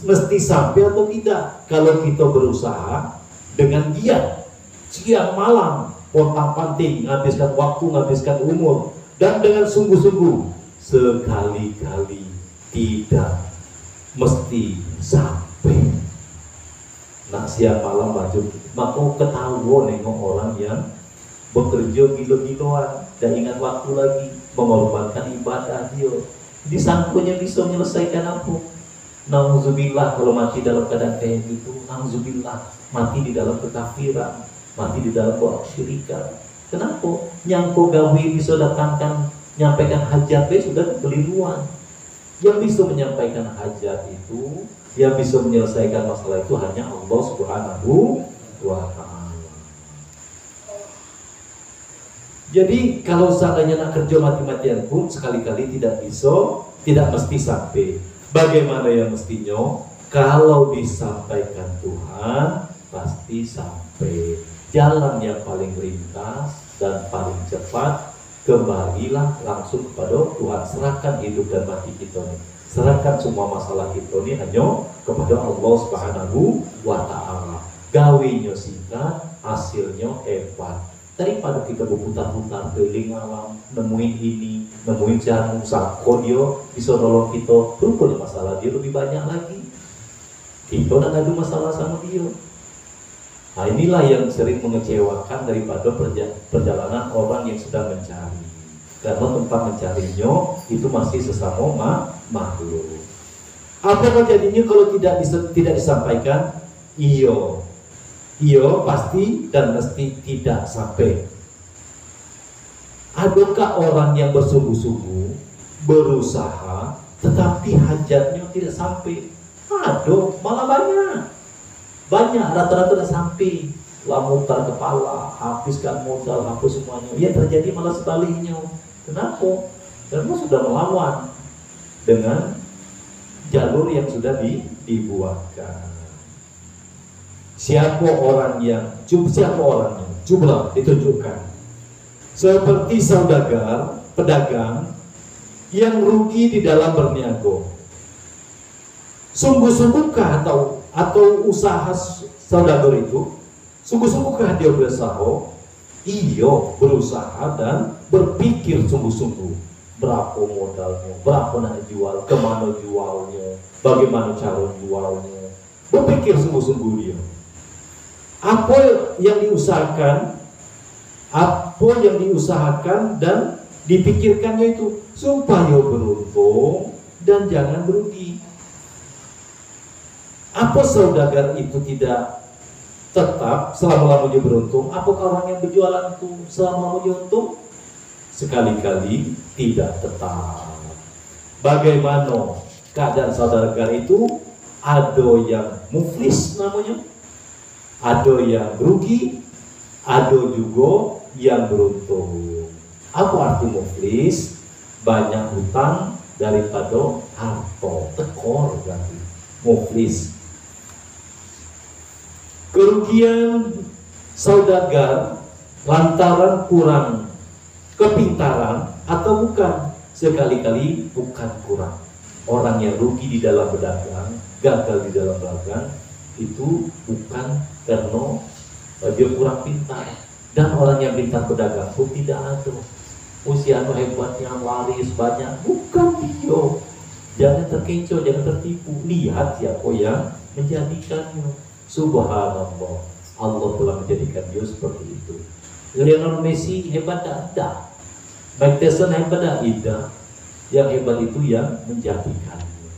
Speaker 1: mesti sampai atau tidak kalau kita berusaha dengan giat, siang malam, pontang-panting, menghabiskan waktu, menghabiskan umur, dan dengan sungguh-sungguh. Sekali-kali tidak mesti sampai. Nak siang malam maju, maka ketahuan nengok orang yang bekerja gila-gilaan, dan ingat waktu lagi, mengorbankan ibadah dia. Disangkunya bisa menyelesaikan apa? Nauzubillah kalau mati dalam keadaan kayak gitu. Nauzubillah mati di dalam kekafiran, mati di dalam kesyirikan. Kenapa? Nyangko gawe bisa datangkan menyampaikan hajat sudah keliruan. Yang bisa menyampaikan hajat itu, yang bisa menyelesaikan masalah itu hanya Allah Subhanahu wa Ta'ala. Jadi kalau seandainya nak kerja mati-matian pun sekali-kali tidak bisa, tidak mesti sampai. Bagaimana yang mestinya? Kalau disampaikan Tuhan pasti sampai. Jalan yang paling rintas dan paling cepat, kembalilah langsung kepada Tuhan. Serahkan hidup dan mati kita nih, serahkan semua masalah kita nih hanya kepada Allah Subhanahu wa Ta'ala. Gawinya singkat, hasilnya hebat. Daripada kita berputar-putar keliling alam, nemuin ini, nemuin jarum, sangko dia bisa nolong kita, rupanya masalah dia lebih banyak lagi. Kita nak ngadu masalah sama dia. Nah inilah yang sering mengecewakan daripada perjalanan orang yang sedang mencari. Karena tempat mencarinya itu masih sesama makhluk. Apa jadinya kalau tidak disampaikan? Iya pasti dan mesti tidak sampai. Adakah orang yang bersungguh-sungguh berusaha tetapi hajatnya tidak sampai? Ada, malah banyak rata-rata tidak sampai. Mutar kepala, habiskan modal, hapus semuanya. Ya terjadi malah sebaliknya. Kenapa? Karena sudah melawan dengan jalur yang sudah dibuatkan. Siapa orangnya? Coba ditunjukkan. Seperti saudagar, pedagang yang rugi di dalam berniaga. Sungguh-sungguhkah atau usaha saudagar itu? Sungguh-sungguhkah dia berusaha? Iya, berusaha dan berpikir sungguh-sungguh. berapa modalnya, berapa nak jual, kemana jualnya, bagaimana cara jualnya. Berpikir sungguh-sungguh dia. Apa yang diusahakan dan dipikirkannya itu supaya beruntung dan jangan berugi. Apa saudagar itu tidak tetap selama-lamanya beruntung? Apakah orang yang berjualan itu selama-lamanya untung? Sekali-kali tidak tetap. Bagaimana keadaan saudagar itu? Ada yang muflis namanya, ada yang rugi, ada juga yang beruntung. Apa arti muflis? Banyak hutang daripada harta, tekor berarti muflis. Kerugian saudagar lantaran kurang kepintaran atau bukan? Sekali-kali bukan kurang. Orang yang rugi di dalam berdagang, gagal di dalam berdagang, itu bukan karena dia kurang pintar. Dan orang yang pintar berdagang pun tidak ada. Usia hebat yang laris banyak, bukan dia. Jangan terkecoh, jangan tertipu. Lihat siapa yang menjadikannya. Subhanallah, Allah telah menjadikan dia seperti itu. Lionel Messi hebat tak? Mike Tyson hebat tak? Tidak. Yang hebat itu yang menjadikannya.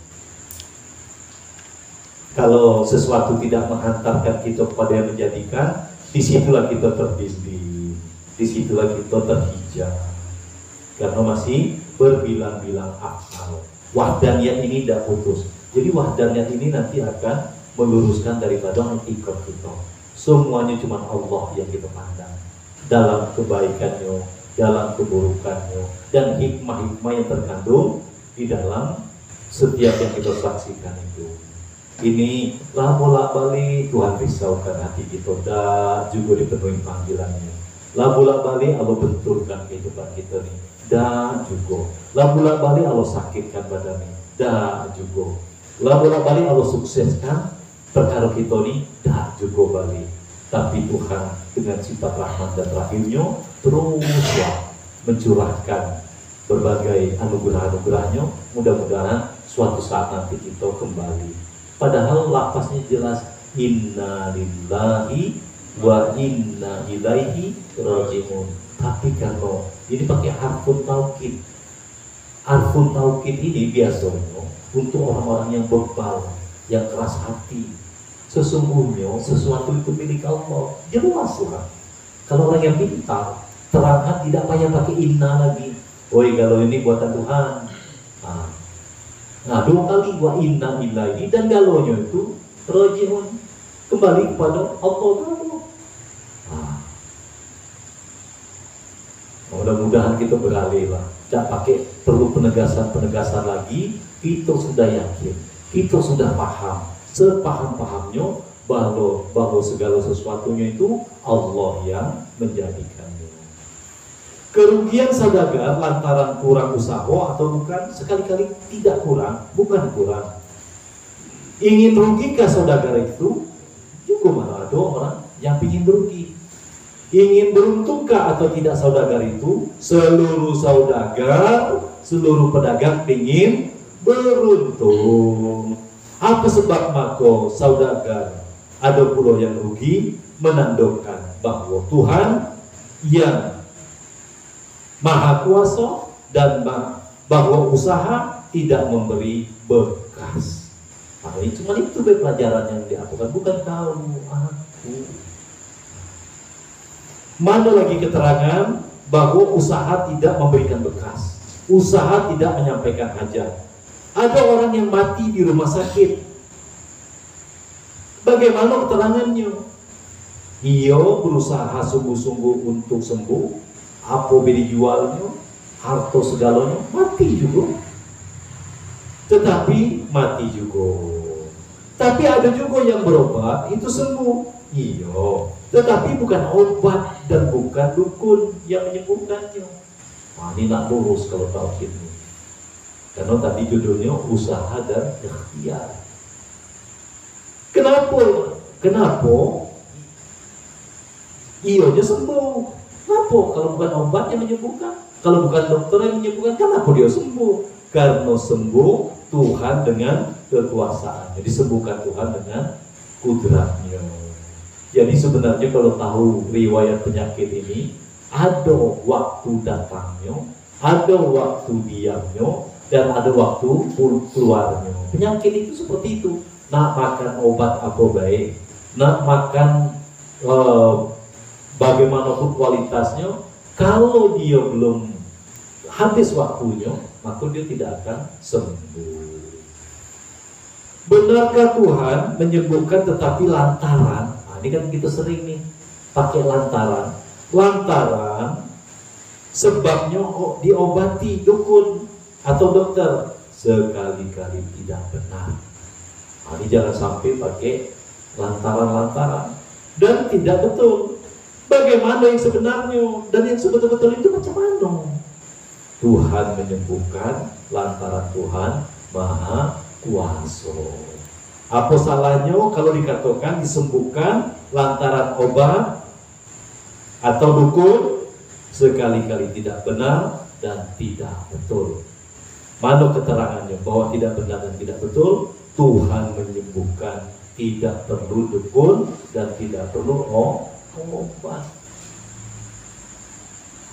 Speaker 1: Kalau sesuatu tidak menghantarkan kita kepada yang menjadikan, disitulah kita terbimbing, disitulah kita terhijab. Karena masih berbilang-bilang akal. Wahdaniyat ini tidak putus. Jadi wahdaniyat ini nanti akan meluruskan daripada etika kita. Semuanya cuma Allah yang kita pandang. Dalam kebaikannya, dalam keburukannya, dan hikmah-hikmah yang terkandung di dalam setiap yang kita saksikan itu. Ini lah bolak-balik Tuhan risaukan hati kita, dah juga dipenuhi panggilannya. Lah bolak-balik Allah benturkan kehidupan kita nih, dah juga. Lah bolak-balik Allah sakitkan badannya, dah juga. Lah bolak-balik Allah sukseskan perkara kita nih, dah juga balik. Tapi Tuhan dengan sifat rahmat dan rahimnya terus mencurahkan berbagai anugerah-anugerahnya. Mudah-mudahan suatu saat nanti kita kembali. Padahal lapasnya jelas, inna lillahi wa inna ilaihi raji'un. Tapi kalau ini pakai harfun taukid. Harfun taukid ini biasanya untuk orang-orang yang bebal, yang keras hati. Sesungguhnya sesuatu itu milik Allah. Jelas lah. Kalau orang yang pintar, terangkan, tidak payah pakai inna lagi. Oi, kalau ini buatan Tuhan. Nah, 2 kali wa inna ilahi, dan galonya itu raji'un, kembali kepada Allah. Mudah-mudahan kita beralih lah. Tidak pakai perlu penegasan-penegasan lagi. Kita sudah yakin, kita sudah paham, sepaham-pahamnya bahwa segala sesuatunya itu Allah yang menjadikannya. Kerugian saudagar lantaran kurang usaha atau bukan? Sekali-kali tidak kurang, bukan kurang. Ingin rugi ke saudagar itu juga mana ada orang yang ingin berugi. Ingin beruntungkah atau tidak saudagar itu? Seluruh saudagar, seluruh pedagang ingin beruntung. Apa sebab maka saudagar ada pula yang rugi? Menandakan bahwa Tuhan yang Maha Kuasa dan bahwa usaha tidak memberi bekas. Nah, cuma itu pelajaran yang diakukan, bukan kau, aku. Mana lagi keterangan bahwa usaha tidak memberikan bekas, usaha tidak menyampaikan hajat. Ada orang yang mati di rumah sakit. Bagaimana keterangannya? Ia berusaha sungguh-sungguh untuk sembuh. Apa beli jualnya, harta segalanya, mati juga. Tetapi mati juga. Tapi ada juga yang berobat itu sembuh. Iya, tetapi bukan obat dan bukan dukun yang menyembuhkannya. Nah, ini nak lurus kalau tauhid ini. Karena tadi judulnya usaha dan ikhtiar. Kenapa? Iya dia sembuh. Kenapa? Kalau bukan obat yang menyembuhkan, kalau bukan dokter yang menyembuhkan, kenapa dia sembuh? Karena sembuh Tuhan dengan kekuasaannya, disembuhkan Tuhan dengan kudratnya. Jadi sebenarnya kalau tahu riwayat penyakit ini, ada waktu datangnya, ada waktu diamnya, dan ada waktu keluarnya. Penyakit itu seperti itu. Nak makan obat apa baik, nak makan bagaimanapun kualitasnya, kalau dia belum habis waktunya, maka dia tidak akan sembuh. Benarkah Tuhan menyembuhkan tetapi lantaran? Nah, ini kan kita sering nih pakai lantaran. Lantaran sebabnya kok diobati dukun atau dokter, sekali-kali tidak benar. Nah, ini jangan sampai pakai lantaran-lantaran dan tidak betul. Bagaimana yang sebenarnya dan yang sebetul-betul itu macam mana? Tuhan menyembuhkan lantaran Tuhan Maha Kuasa. Apa salahnya kalau dikatakan disembuhkan lantaran obat atau dukun? Sekali-kali tidak benar dan tidak betul. Mana keterangannya bahwa tidak benar dan tidak betul? Tuhan menyembuhkan, tidak perlu dukun dan tidak perlu obat.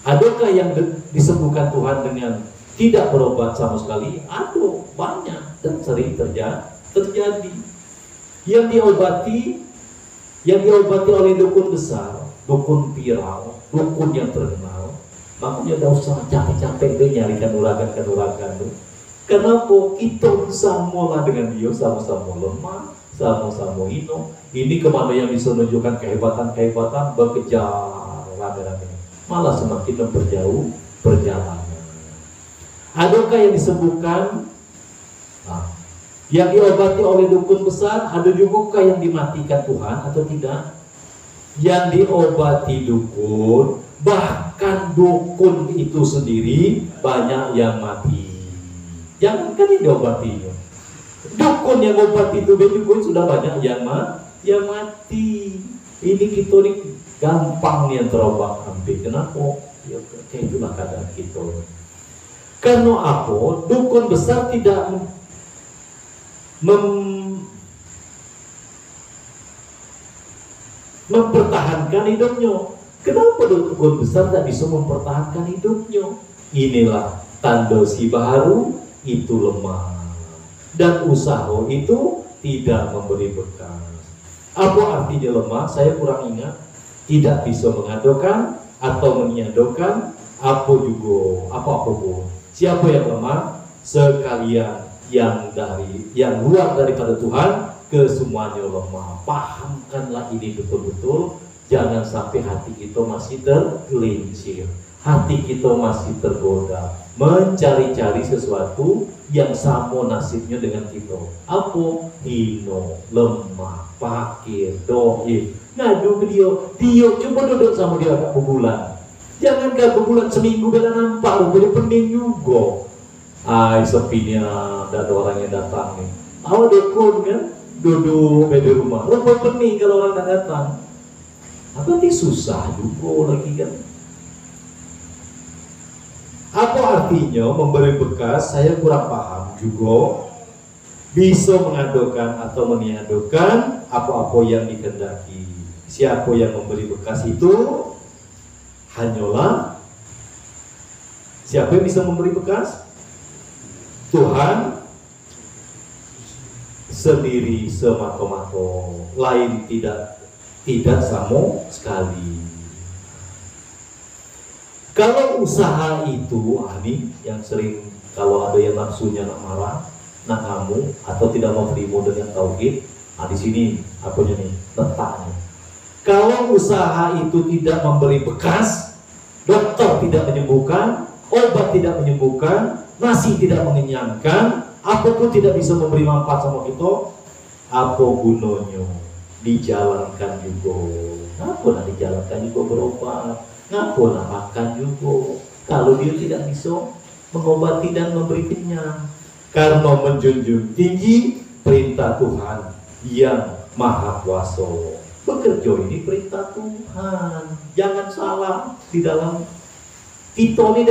Speaker 1: Adakah yang disembuhkan Tuhan dengan tidak berobat sama sekali? Ada, banyak dan sering terjadi. Yang diobati oleh dukun besar, dukun viral, dukun yang terkenal, makanya tidak usah capek-capek deh nyarikan uragan tuh. Kenapa? Kita bersama dengan dia, sama-sama lemah, sama-sama hino. Ini kemana yang bisa menunjukkan kehebatan berkejar rame-rame, malah semakin memperjauh perjalanan. Adakah yang disembuhkan? Nah, yang diobati oleh dukun besar, ada juga yang dimatikan Tuhan atau tidak? Yang diobati dukun, bahkan dukun itu sendiri banyak yang mati. Jangankan yang diobatinya, dukun yang obati itu dukun sudah banyak yang mati. Ini kita nih gampang nih yang terobat hampir. Kenapa? Ya kayak itulah keadaan kita. Karena apa? Dukun besar tidak mempertahankan hidupnya. Kenapa dukun besar tidak bisa mempertahankan hidupnya? Inilah tanda si baharu itu lemah dan usaha itu tidak memberi berkah. Apa artinya lemah? Saya kurang ingat. Tidak bisa mengadokan atau meniadakan apa pun. Siapa yang lemah? Sekalian yang luar daripada Tuhan, kesemuanya lemah. Pahamkanlah ini betul-betul. Jangan sampai hati kita masih tergelincir, hati kita masih tergoda, mencari-cari sesuatu yang sama nasibnya dengan kita. Apa? Hino, lemah, fakir, doib. Ngadu ke dia coba duduk sama dia agak berbulan. Jangankan berbulan, seminggu bela nampak, rupanya pening juga. Sepinya ada orang yang datang nih. Dukun kan, duduk di rumah. Rupanya pening kalau orang tak datang. Berarti susah juga lagi kan. Apa artinya memberi bekas? Saya kurang paham juga. Bisa mengadokan atau meniadakan apa-apa yang dikehendaki. Siapa yang memberi bekas itu hanyalah siapa yang bisa memberi bekas? Tuhan sendiri semata-mata, lain tidak sama sekali. Kalau usaha itu, ini yang sering kalau ada yang nafsunya nak marah, nak ngamuk atau tidak mau terima dengan tauhid, di sini apanya nih letaknya. Kalau usaha itu tidak memberi bekas, dokter tidak menyembuhkan, obat tidak menyembuhkan, nasi tidak mengenyangkan, apapun tidak bisa memberi manfaat sama kita, apa gunanya dijalankan juga? Ngapa nak dijalankan juga berobat? Ngapa nak makan juga? Kalau dia tidak bisa mengobati dan memberi kenyang, karena menjunjung tinggi perintah Tuhan yang Maha Kuasa. Bekerja ini perintah Tuhan. Jangan salah di dalam kita ini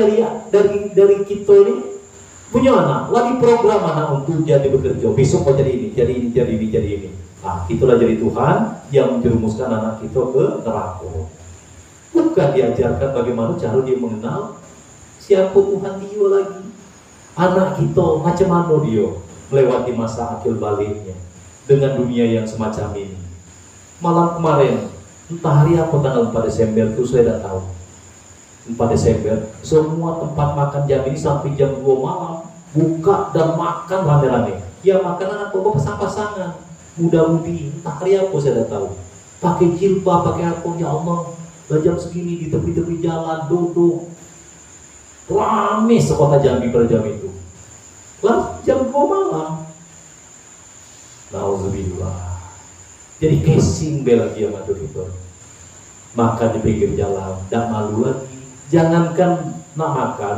Speaker 1: dari kita ini punya anak, lagi program anak untuk jadi bekerja. Besok mau jadi ini, jadi ini, jadi ini, jadi ini. Nah, itulah jadi Tuhan yang menjerumuskan anak kita ke neraka. Bukan diajarkan bagaimana cara dia mengenal siapa Tuhan dia lagi. Anak kita macam mana dia melewati masa akil baliknya dengan dunia yang semacam ini. Malam kemarin, entah hari apa tanggal 4 Desember itu saya tidak tahu. 4 Desember, semua tempat makan Jambi ini sampai jam 2 malam buka dan makan rame-rame. Ya makan anak bawa pasang-pasangan, muda-mudi, entah hari apa saya tidak tahu. Pakai jilbab, pakai apa, ya Allah, jam segini di tepi-tepi jalan, duduk. Rame sekota Jambi pada jam itu. Lalu jam 2 malam. Nauzubillah. Jadi casing bela dia madu itu. Makan di pinggir jalan, tidak malu lagi. Jangankan nak makan,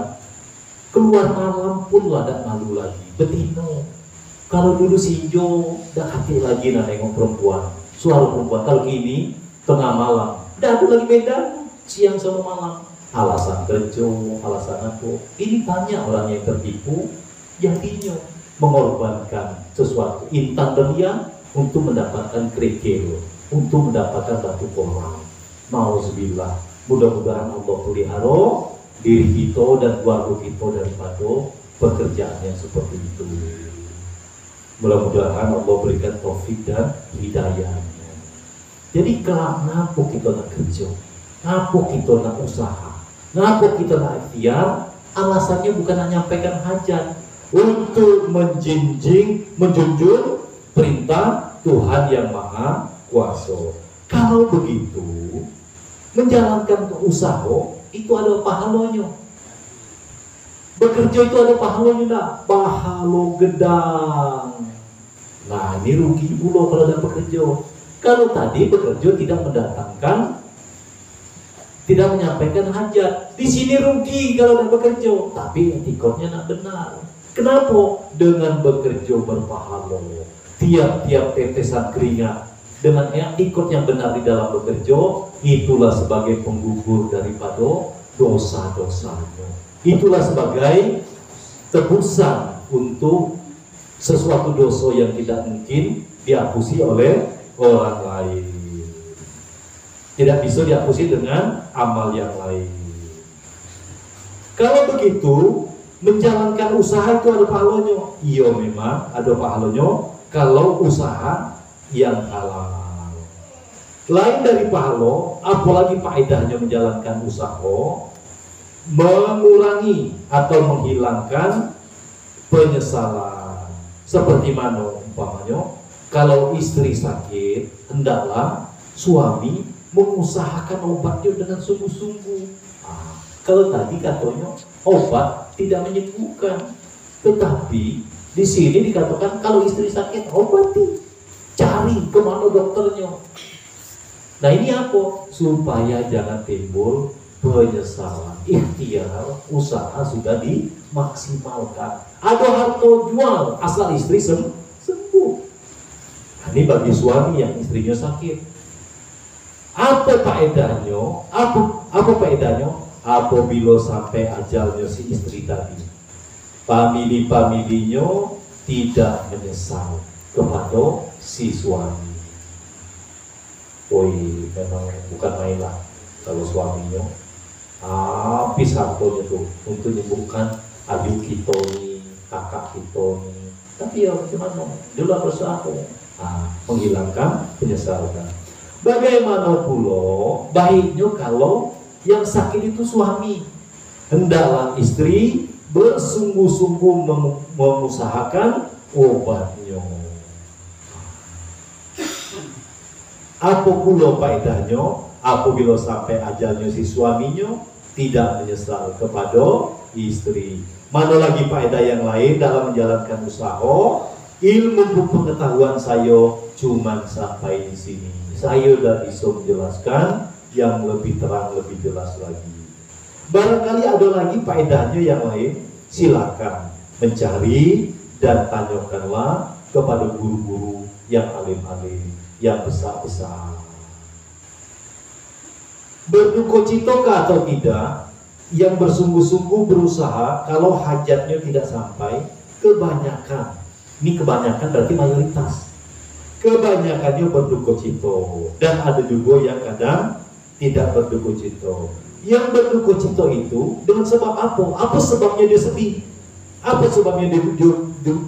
Speaker 1: keluar malam pun lah tidak malu lagi. Betino. Kalau dulu si Jo tidak hati lagi nak nengok perempuan, suara perempuan. Kalau gini tengah malam, tidak ada lagi beda siang sama malam. Alasan kerja, alasan apa? Ini banyak orang yang tertipu, jadinya mengorbankan sesuatu intan berlian untuk mendapatkan kerikil, untuk mendapatkan batu koral. Nauzubillah. Mudah-mudahan Allah pelihara diri kita dan keluarga kita daripada pekerjaan yang seperti itu. Mudah-mudahan Allah berikan taufik dan hidayahnya. Jadi kenapa kita nak kerja? Kenapa kita nak usaha? Kenapa kita nak ikhtiar? Alasannya bukan hanya menyampaikan hajat, untuk menjunjung perintah Tuhan yang Maha Kuasa. Kalau begitu, menjalankan usaha itu ada pahalanya. Bekerja itu ada pahalanya enggak? Pahala gedang. Nah, ini rugi pula kalau ada bekerja. Kalau tadi bekerja tidak mendatangkan, tidak menyampaikan hajat, di sini rugi kalau ada bekerja. Tapi etikotnya nak benar. Kenapa? Dengan bekerja berpahala. Tiap-tiap tetesan keringat dengan ikut yang benar di dalam bekerja, itulah sebagai penggugur daripada dosa-dosanya. Itulah sebagai tebusan untuk sesuatu dosa yang tidak mungkin dihapusi oleh orang lain. Tidak bisa dihapusi dengan amal yang lain. Kalau begitu, menjalankan usaha itu ada pahalanya. Iya, memang ada pahalanya kalau usaha yang halal. Lain dari pahala, apalagi faedahnya menjalankan usaha, mengurangi atau menghilangkan penyesalan. Seperti mana umpamanya, kalau istri sakit, hendaklah suami mengusahakan obatnya dengan sungguh-sungguh. Kalau tadi katanya obat tidak menyembuhkan, tetapi di sini dikatakan kalau istri sakit obati, cari kemana dokternya. Nah ini apa? Supaya jangan timbul penyesalan. Ikhtiar, usaha sudah dimaksimalkan. Ada harta jual, asal istri sembuh. Nah, ini bagi suami yang istrinya sakit. Apa faedahnya? Apa faedahnya? Apabila sampai ajalnya si istri tadi, famili-familinya tidak menyesal kepada si suami. Memang bukan main lah kalau suaminya habis hartanya tuh untuk menyembuhkan adik kita nih, kakak kita nih. Tapi ya gimana? Dia berusaha menghilangkan penyesalan. Bagaimana pula baiknya kalau yang sakit itu suami, hendaklah istri bersungguh-sungguh mengusahakan obatnya. Apa pula faedahnya apabila sampai ajalnya si suaminya tidak menyesal kepada istri. Mana lagi faedah yang lain dalam menjalankan usaha? Ilmu pengetahuan saya cuma sampai di sini. Saya sudah bisa menjelaskan yang lebih terang, lebih jelas lagi. Barangkali ada lagi faedahnya yang lain, silakan mencari dan tanyakanlah kepada guru-guru yang alim-alim, yang besar-besar. Berdukacitokah atau tidak? Yang bersungguh-sungguh berusaha kalau hajatnya tidak sampai, kebanyakan. Ini kebanyakan berarti mayoritas. Kebanyakannya berdukacito, dan ada juga yang kadang tidak berdukacito. Yang berdukacito itu dengan sebab apa? Apa sebabnya dia sedih? Apa sebabnya dia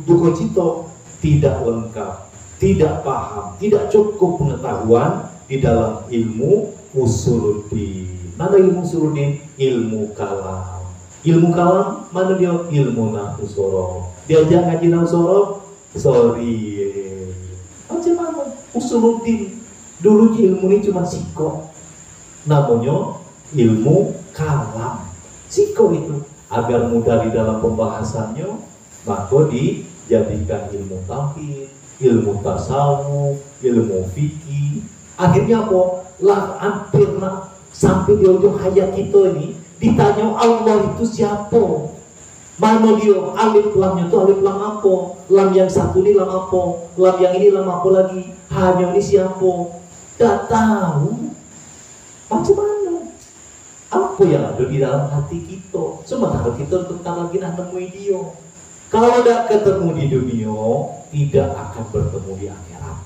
Speaker 1: dukacito? Tidak lengkap, tidak paham, tidak cukup pengetahuan di dalam ilmu usuluddin. Mana ilmu usuluddin? Ilmu kalam. Ilmu kalam mana dia? Ilmu nahwu sorof. Diajak ngaji nahwu sorof, sorry. Macam mana? Usuluddin. Dulu ilmu ini cuma siko. Namanya ilmu kalam. Siko itu agar mudah di dalam pembahasannya, maka dijadikan ilmu tauhid, ilmu tasawuf, ilmu fikih. Akhirnya apa? Lah hampir sampai di ujung hayat kita ini ditanya Allah itu siapa? Mana dia? Alif lamnya itu alif lam apa? Lam yang satu ini lam apa? Lam yang ini lam apa lagi? Hanya ini siapa? Tak tahu. Macam mana? Apa yang ada di dalam hati kita? Sementara kita bentar lagi nak nemui dia. Kalau tidak ketemu di dunia, tidak akan bertemu di akhirat.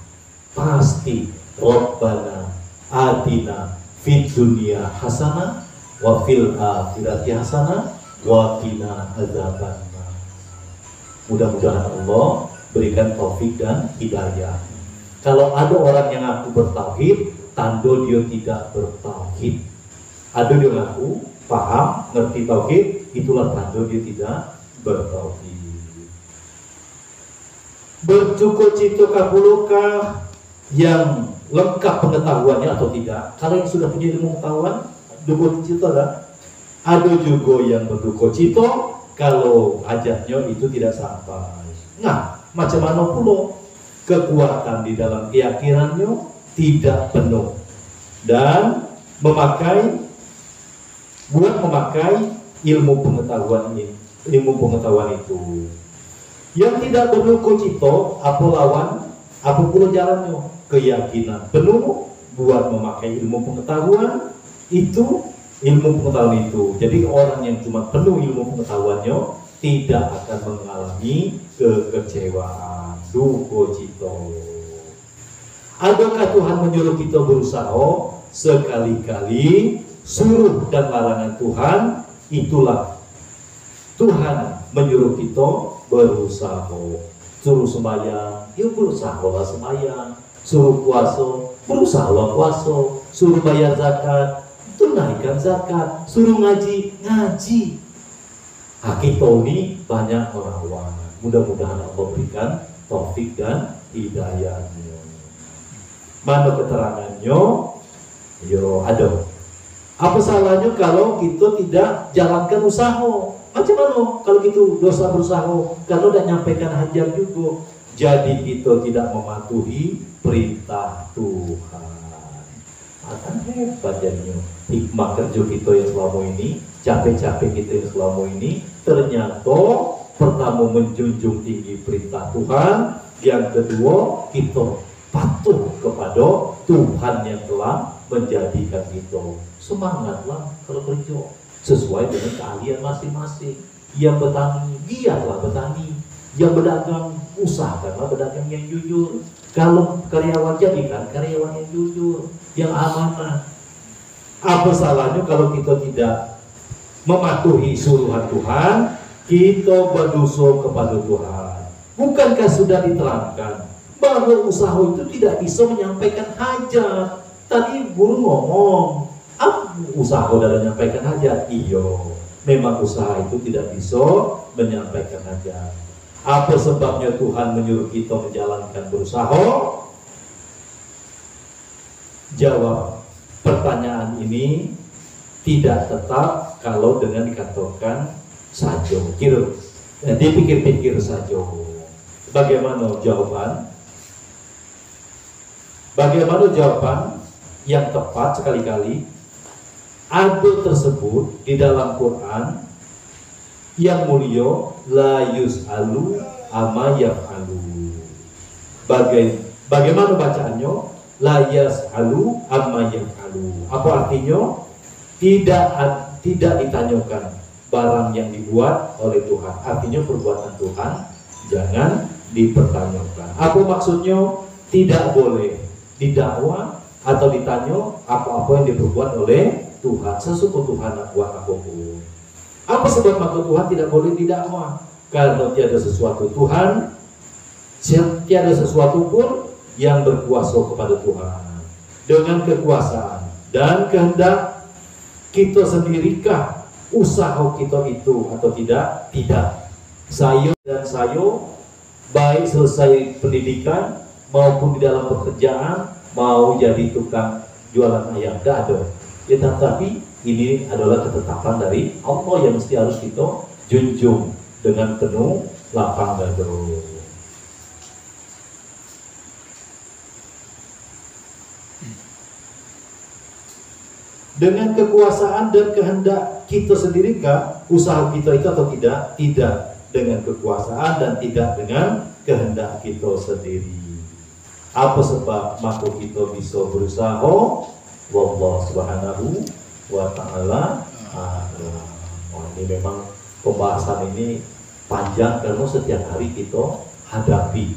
Speaker 1: Pasti Rabbana atina fid dunya hasanah wa fil akhirati hasanah wa qina adzabannar. Mudah-mudahan Allah berikan taufik dan hidayah. Kalau ada orang yang ngaku bertauhid, tanda dia tidak bertauhid. Ada dia ngaku paham, ngerti tauhid, itulah tanda dia tidak bertauhid. Bercukupcita pulukah yang lengkap pengetahuannya atau tidak? Kalau yang sudah punya ilmu pengetahuan, dukacita lah. Ada juga yang berdukacita kalau hajatnya itu tidak sampai. Nah, macam mana pula kekuatan di dalam keyakinannya tidak penuh dan memakai ilmu pengetahuan itu. Yang tidak berdukacita apa lawan? Apa pula jalannya? Keyakinan penuh buat memakai ilmu pengetahuan itu. Jadi orang yang cuma penuh ilmu pengetahuannya tidak akan mengalami kekecewaan, dukacita. Adakah Tuhan menyuruh kita berusaha? Sekali-kali suruh dan larangan Tuhan, itulah Tuhan menyuruh kita berusaha. Suruh sembahyang, ya berusahalah sembahyang. Suruh puasa, berusahalah puasa. Suruh bayar zakat, tunaikan zakat. Suruh ngaji, ngaji. Kita ini banyak orang. Mudah-mudahan Allah berikan taufik dan hidayahnya. Mana keterangannya? Yo ada. Apa salahnya kalau kita tidak jalankan usaha? Macam mana kalau gitu dosa berusaha? Kalau tidak nyampaikan hajat juga, jadi kita tidak mematuhi perintah Tuhan. Akan hebat jadinya. Hikmah kerja kita yang selama ini, capek-capek kita yang selama ini, ternyata pertama menjunjung tinggi perintah Tuhan, yang kedua kita patuh kepada Tuhan yang telah menjadikan kita. Semangatlah kalau kerja sesuai dengan keahlian masing-masing. Yang bertani, giatlah bertani. Yang berdagang, usahakanlah berdagang yang jujur. Kalau karyawan, jadikan karyawan yang jujur, yang amanah. Apa salahnya kalau kita tidak mematuhi suruhan Tuhan, kita berdosa kepada Tuhan. Bukankah sudah diterangkan bahwa usaha itu tidak bisa menyampaikan hajat? Tadi guru ngomong, usaha dalam menyampaikan hajat? Iya, memang usaha itu tidak bisa menyampaikan hajat. Apa sebabnya Tuhan menyuruh kita menjalankan berusaha? Jawab pertanyaan ini tidak tetap kalau dengan dikatakan saja. Dipikir-pikir saja. Bagaimana jawaban? Bagaimana jawaban yang tepat sekali-kali? Ada tersebut di dalam Quran yang mulia, la yus'alu amma yaf'alu. Bagaimana bacaannya? La yas'alu amma yaf'alu. kepadaku. Apa artinya? Tidak ditanyakan barang yang dibuat oleh Tuhan. Artinya perbuatan Tuhan jangan dipertanyakan. Apa maksudnya? Tidak boleh didakwa atau ditanya apa-apa yang diperbuat oleh Tuhan. Sesuku Tuhan buat apapun. Apa sebab maka Tuhan tidak boleh didakwa? Karena tiada sesuatu Tuhan, tiada sesuatu pun yang berkuasa kepada Tuhan. Dengan kekuasaan dan kehendak kita sendirikah usaha kita itu atau tidak? Tidak. Saya dan saya baik selesai pendidikan maupun di dalam pekerjaan mau jadi tukang jualan ayam, tidak ada. Ya, tetapi ini adalah ketetapan dari Allah yang mesti harus kita junjung dengan penuh lapang dada. Dengan kekuasaan dan kehendak kita sendirikah usaha kita itu atau tidak? Tidak. Dengan kekuasaan dan tidak dengan kehendak kita sendiri. Apa sebab maka kita bisa berusaha? Wallahu subhanahu wa ta'ala. Ini memang pembahasan ini panjang karena setiap hari kita hadapi,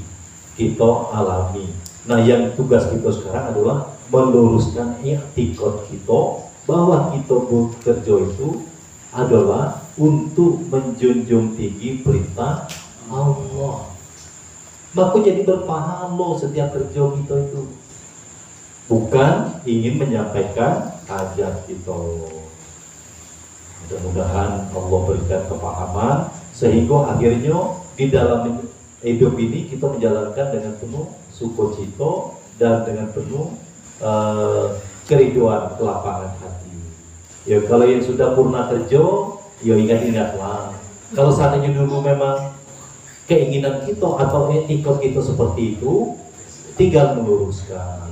Speaker 1: kita alami. Nah, yang tugas kita sekarang adalah meluruskan i'tiqad kita bahwa kita bekerja itu adalah untuk menjunjung tinggi perintah Allah. Maka jadi berpahala setiap kerja kita itu, bukan ingin menyampaikan hajat kita. Mudah-mudahan Allah berikan kepahaman sehingga akhirnya di dalam hidup ini kita menjalankan dengan penuh sukacita dan dengan penuh keriduan, kelapangan hati. Ya, kalau yang sudah purna kerja, ya ingat-ingatlah. Kalau seandainya dulu memang keinginan kita atau etika kita seperti itu, tinggal meluruskan.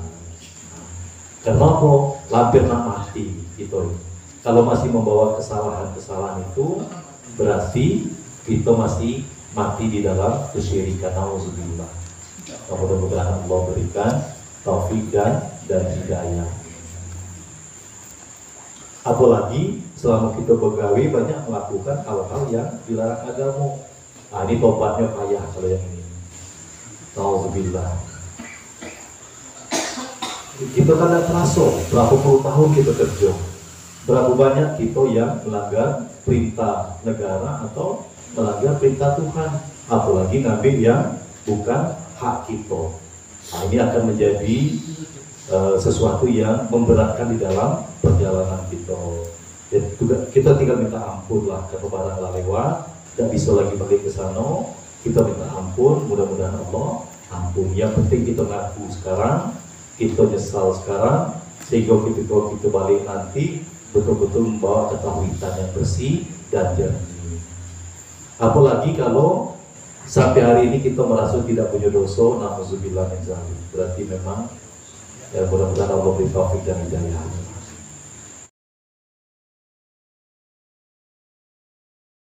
Speaker 1: Kenapa? Lampir nak mati gitu. Kalau masih membawa kesalahan-kesalahan itu, berarti kita masih mati di dalam kesyirikan. Nauzubillah. Mudah-mudahan Allah berikan taufik dan hidayah. Apalagi selama kita begawe banyak melakukan hal-hal yang dilarang agama. Nah, ini tobatnya payah kalau yang ini. Nauzubillah. Kita kan tidak terasa berapa puluh tahun kita kerja, berapa banyak kita yang melanggar perintah negara atau melanggar perintah Tuhan, apalagi ngambil yang bukan hak kita. Nah, ini akan menjadi sesuatu yang memberatkan di dalam perjalanan kita. Ya, kita tinggal minta ampun lah karena barang lewat, tidak bisa lagi balik ke sana. Kita minta ampun, mudah-mudahan Allah ampun. Yang penting kita ngaku sekarang, kita nyesal sekarang, sehingga kita balik nanti betul-betul membawa ketauhidan yang bersih dan jernih. Apalagi kalau sampai hari ini kita merasa tidak punya dosa, nauzubillah min dzalik. Berarti memang ya mudah-mudahan Allah beri taufik dan hidayah.